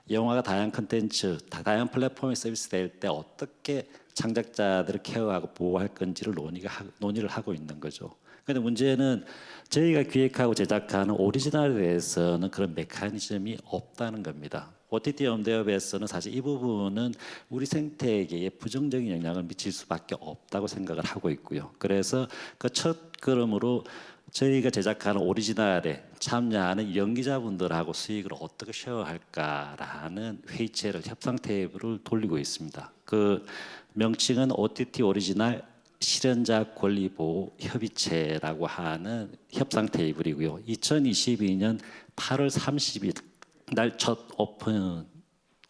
영화가 다양한 컨텐츠, 다양한 플랫폼에 서비스될 때 어떻게 창작자들을 케어하고 보호할 건지를 논의를 하고 있는 거죠. 그런데 문제는 저희가 기획하고 제작하는 오리지널에 대해서는 그런 메커니즘이 없다는 겁니다. OTT 홈대업에서는 사실 이 부분은 우리 생태계에 부정적인 영향을 미칠 수밖에 없다고 생각을 하고 있고요. 그래서 그 첫 걸음으로 저희가 제작하는 오리지널에 참여하는 연기자분들하고 수익을 어떻게 쉐어할까라는 회의체를 협상 테이블을 돌리고 있습니다. 그 명칭은 OTT 오리지널 실현자 권리보호 협의체라고 하는 협상 테이블이고요. 2022년 8월 30일 날 첫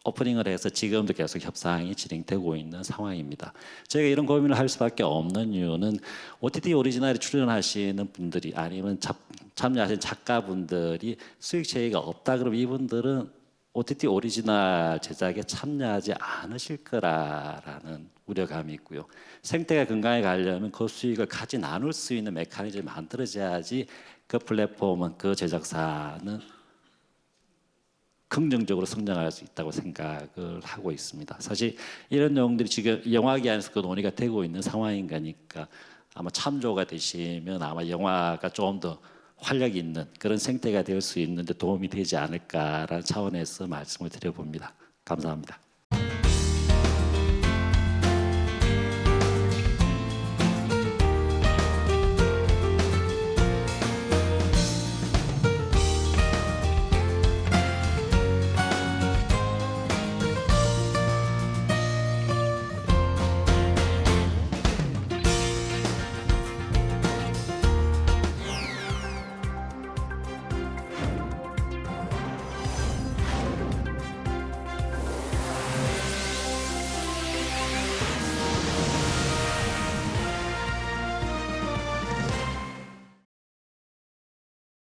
오프닝을 해서 지금도 계속 협상이 진행되고 있는 상황입니다. 저희가 이런 고민을 할 수밖에 없는 이유는 OTT 오리지널에 출연하시는 분들이 아니면 참여하신 작가분들이 수익 차이가 없다 그러면 이분들은 OTT 오리지널 제작에 참여하지 않으실 거라는 우려감이 있고요. 생태가 건강에 가려면 그 수익을 같이 나눌 수 있는 메커니즘이 만들어져야지 그 플랫폼은 그 제작사는 긍정적으로 성장할 수 있다고 생각을 하고 있습니다. 사실 이런 내용들이 지금 영화계 안에서 그 논의가 되고 있는 상황인 거니까 아마 참조가 되시면 아마 영화가 좀 더 활력이 있는 그런 생태가 될 수 있는데 도움이 되지 않을까라는 차원에서 말씀을 드려봅니다. 감사합니다.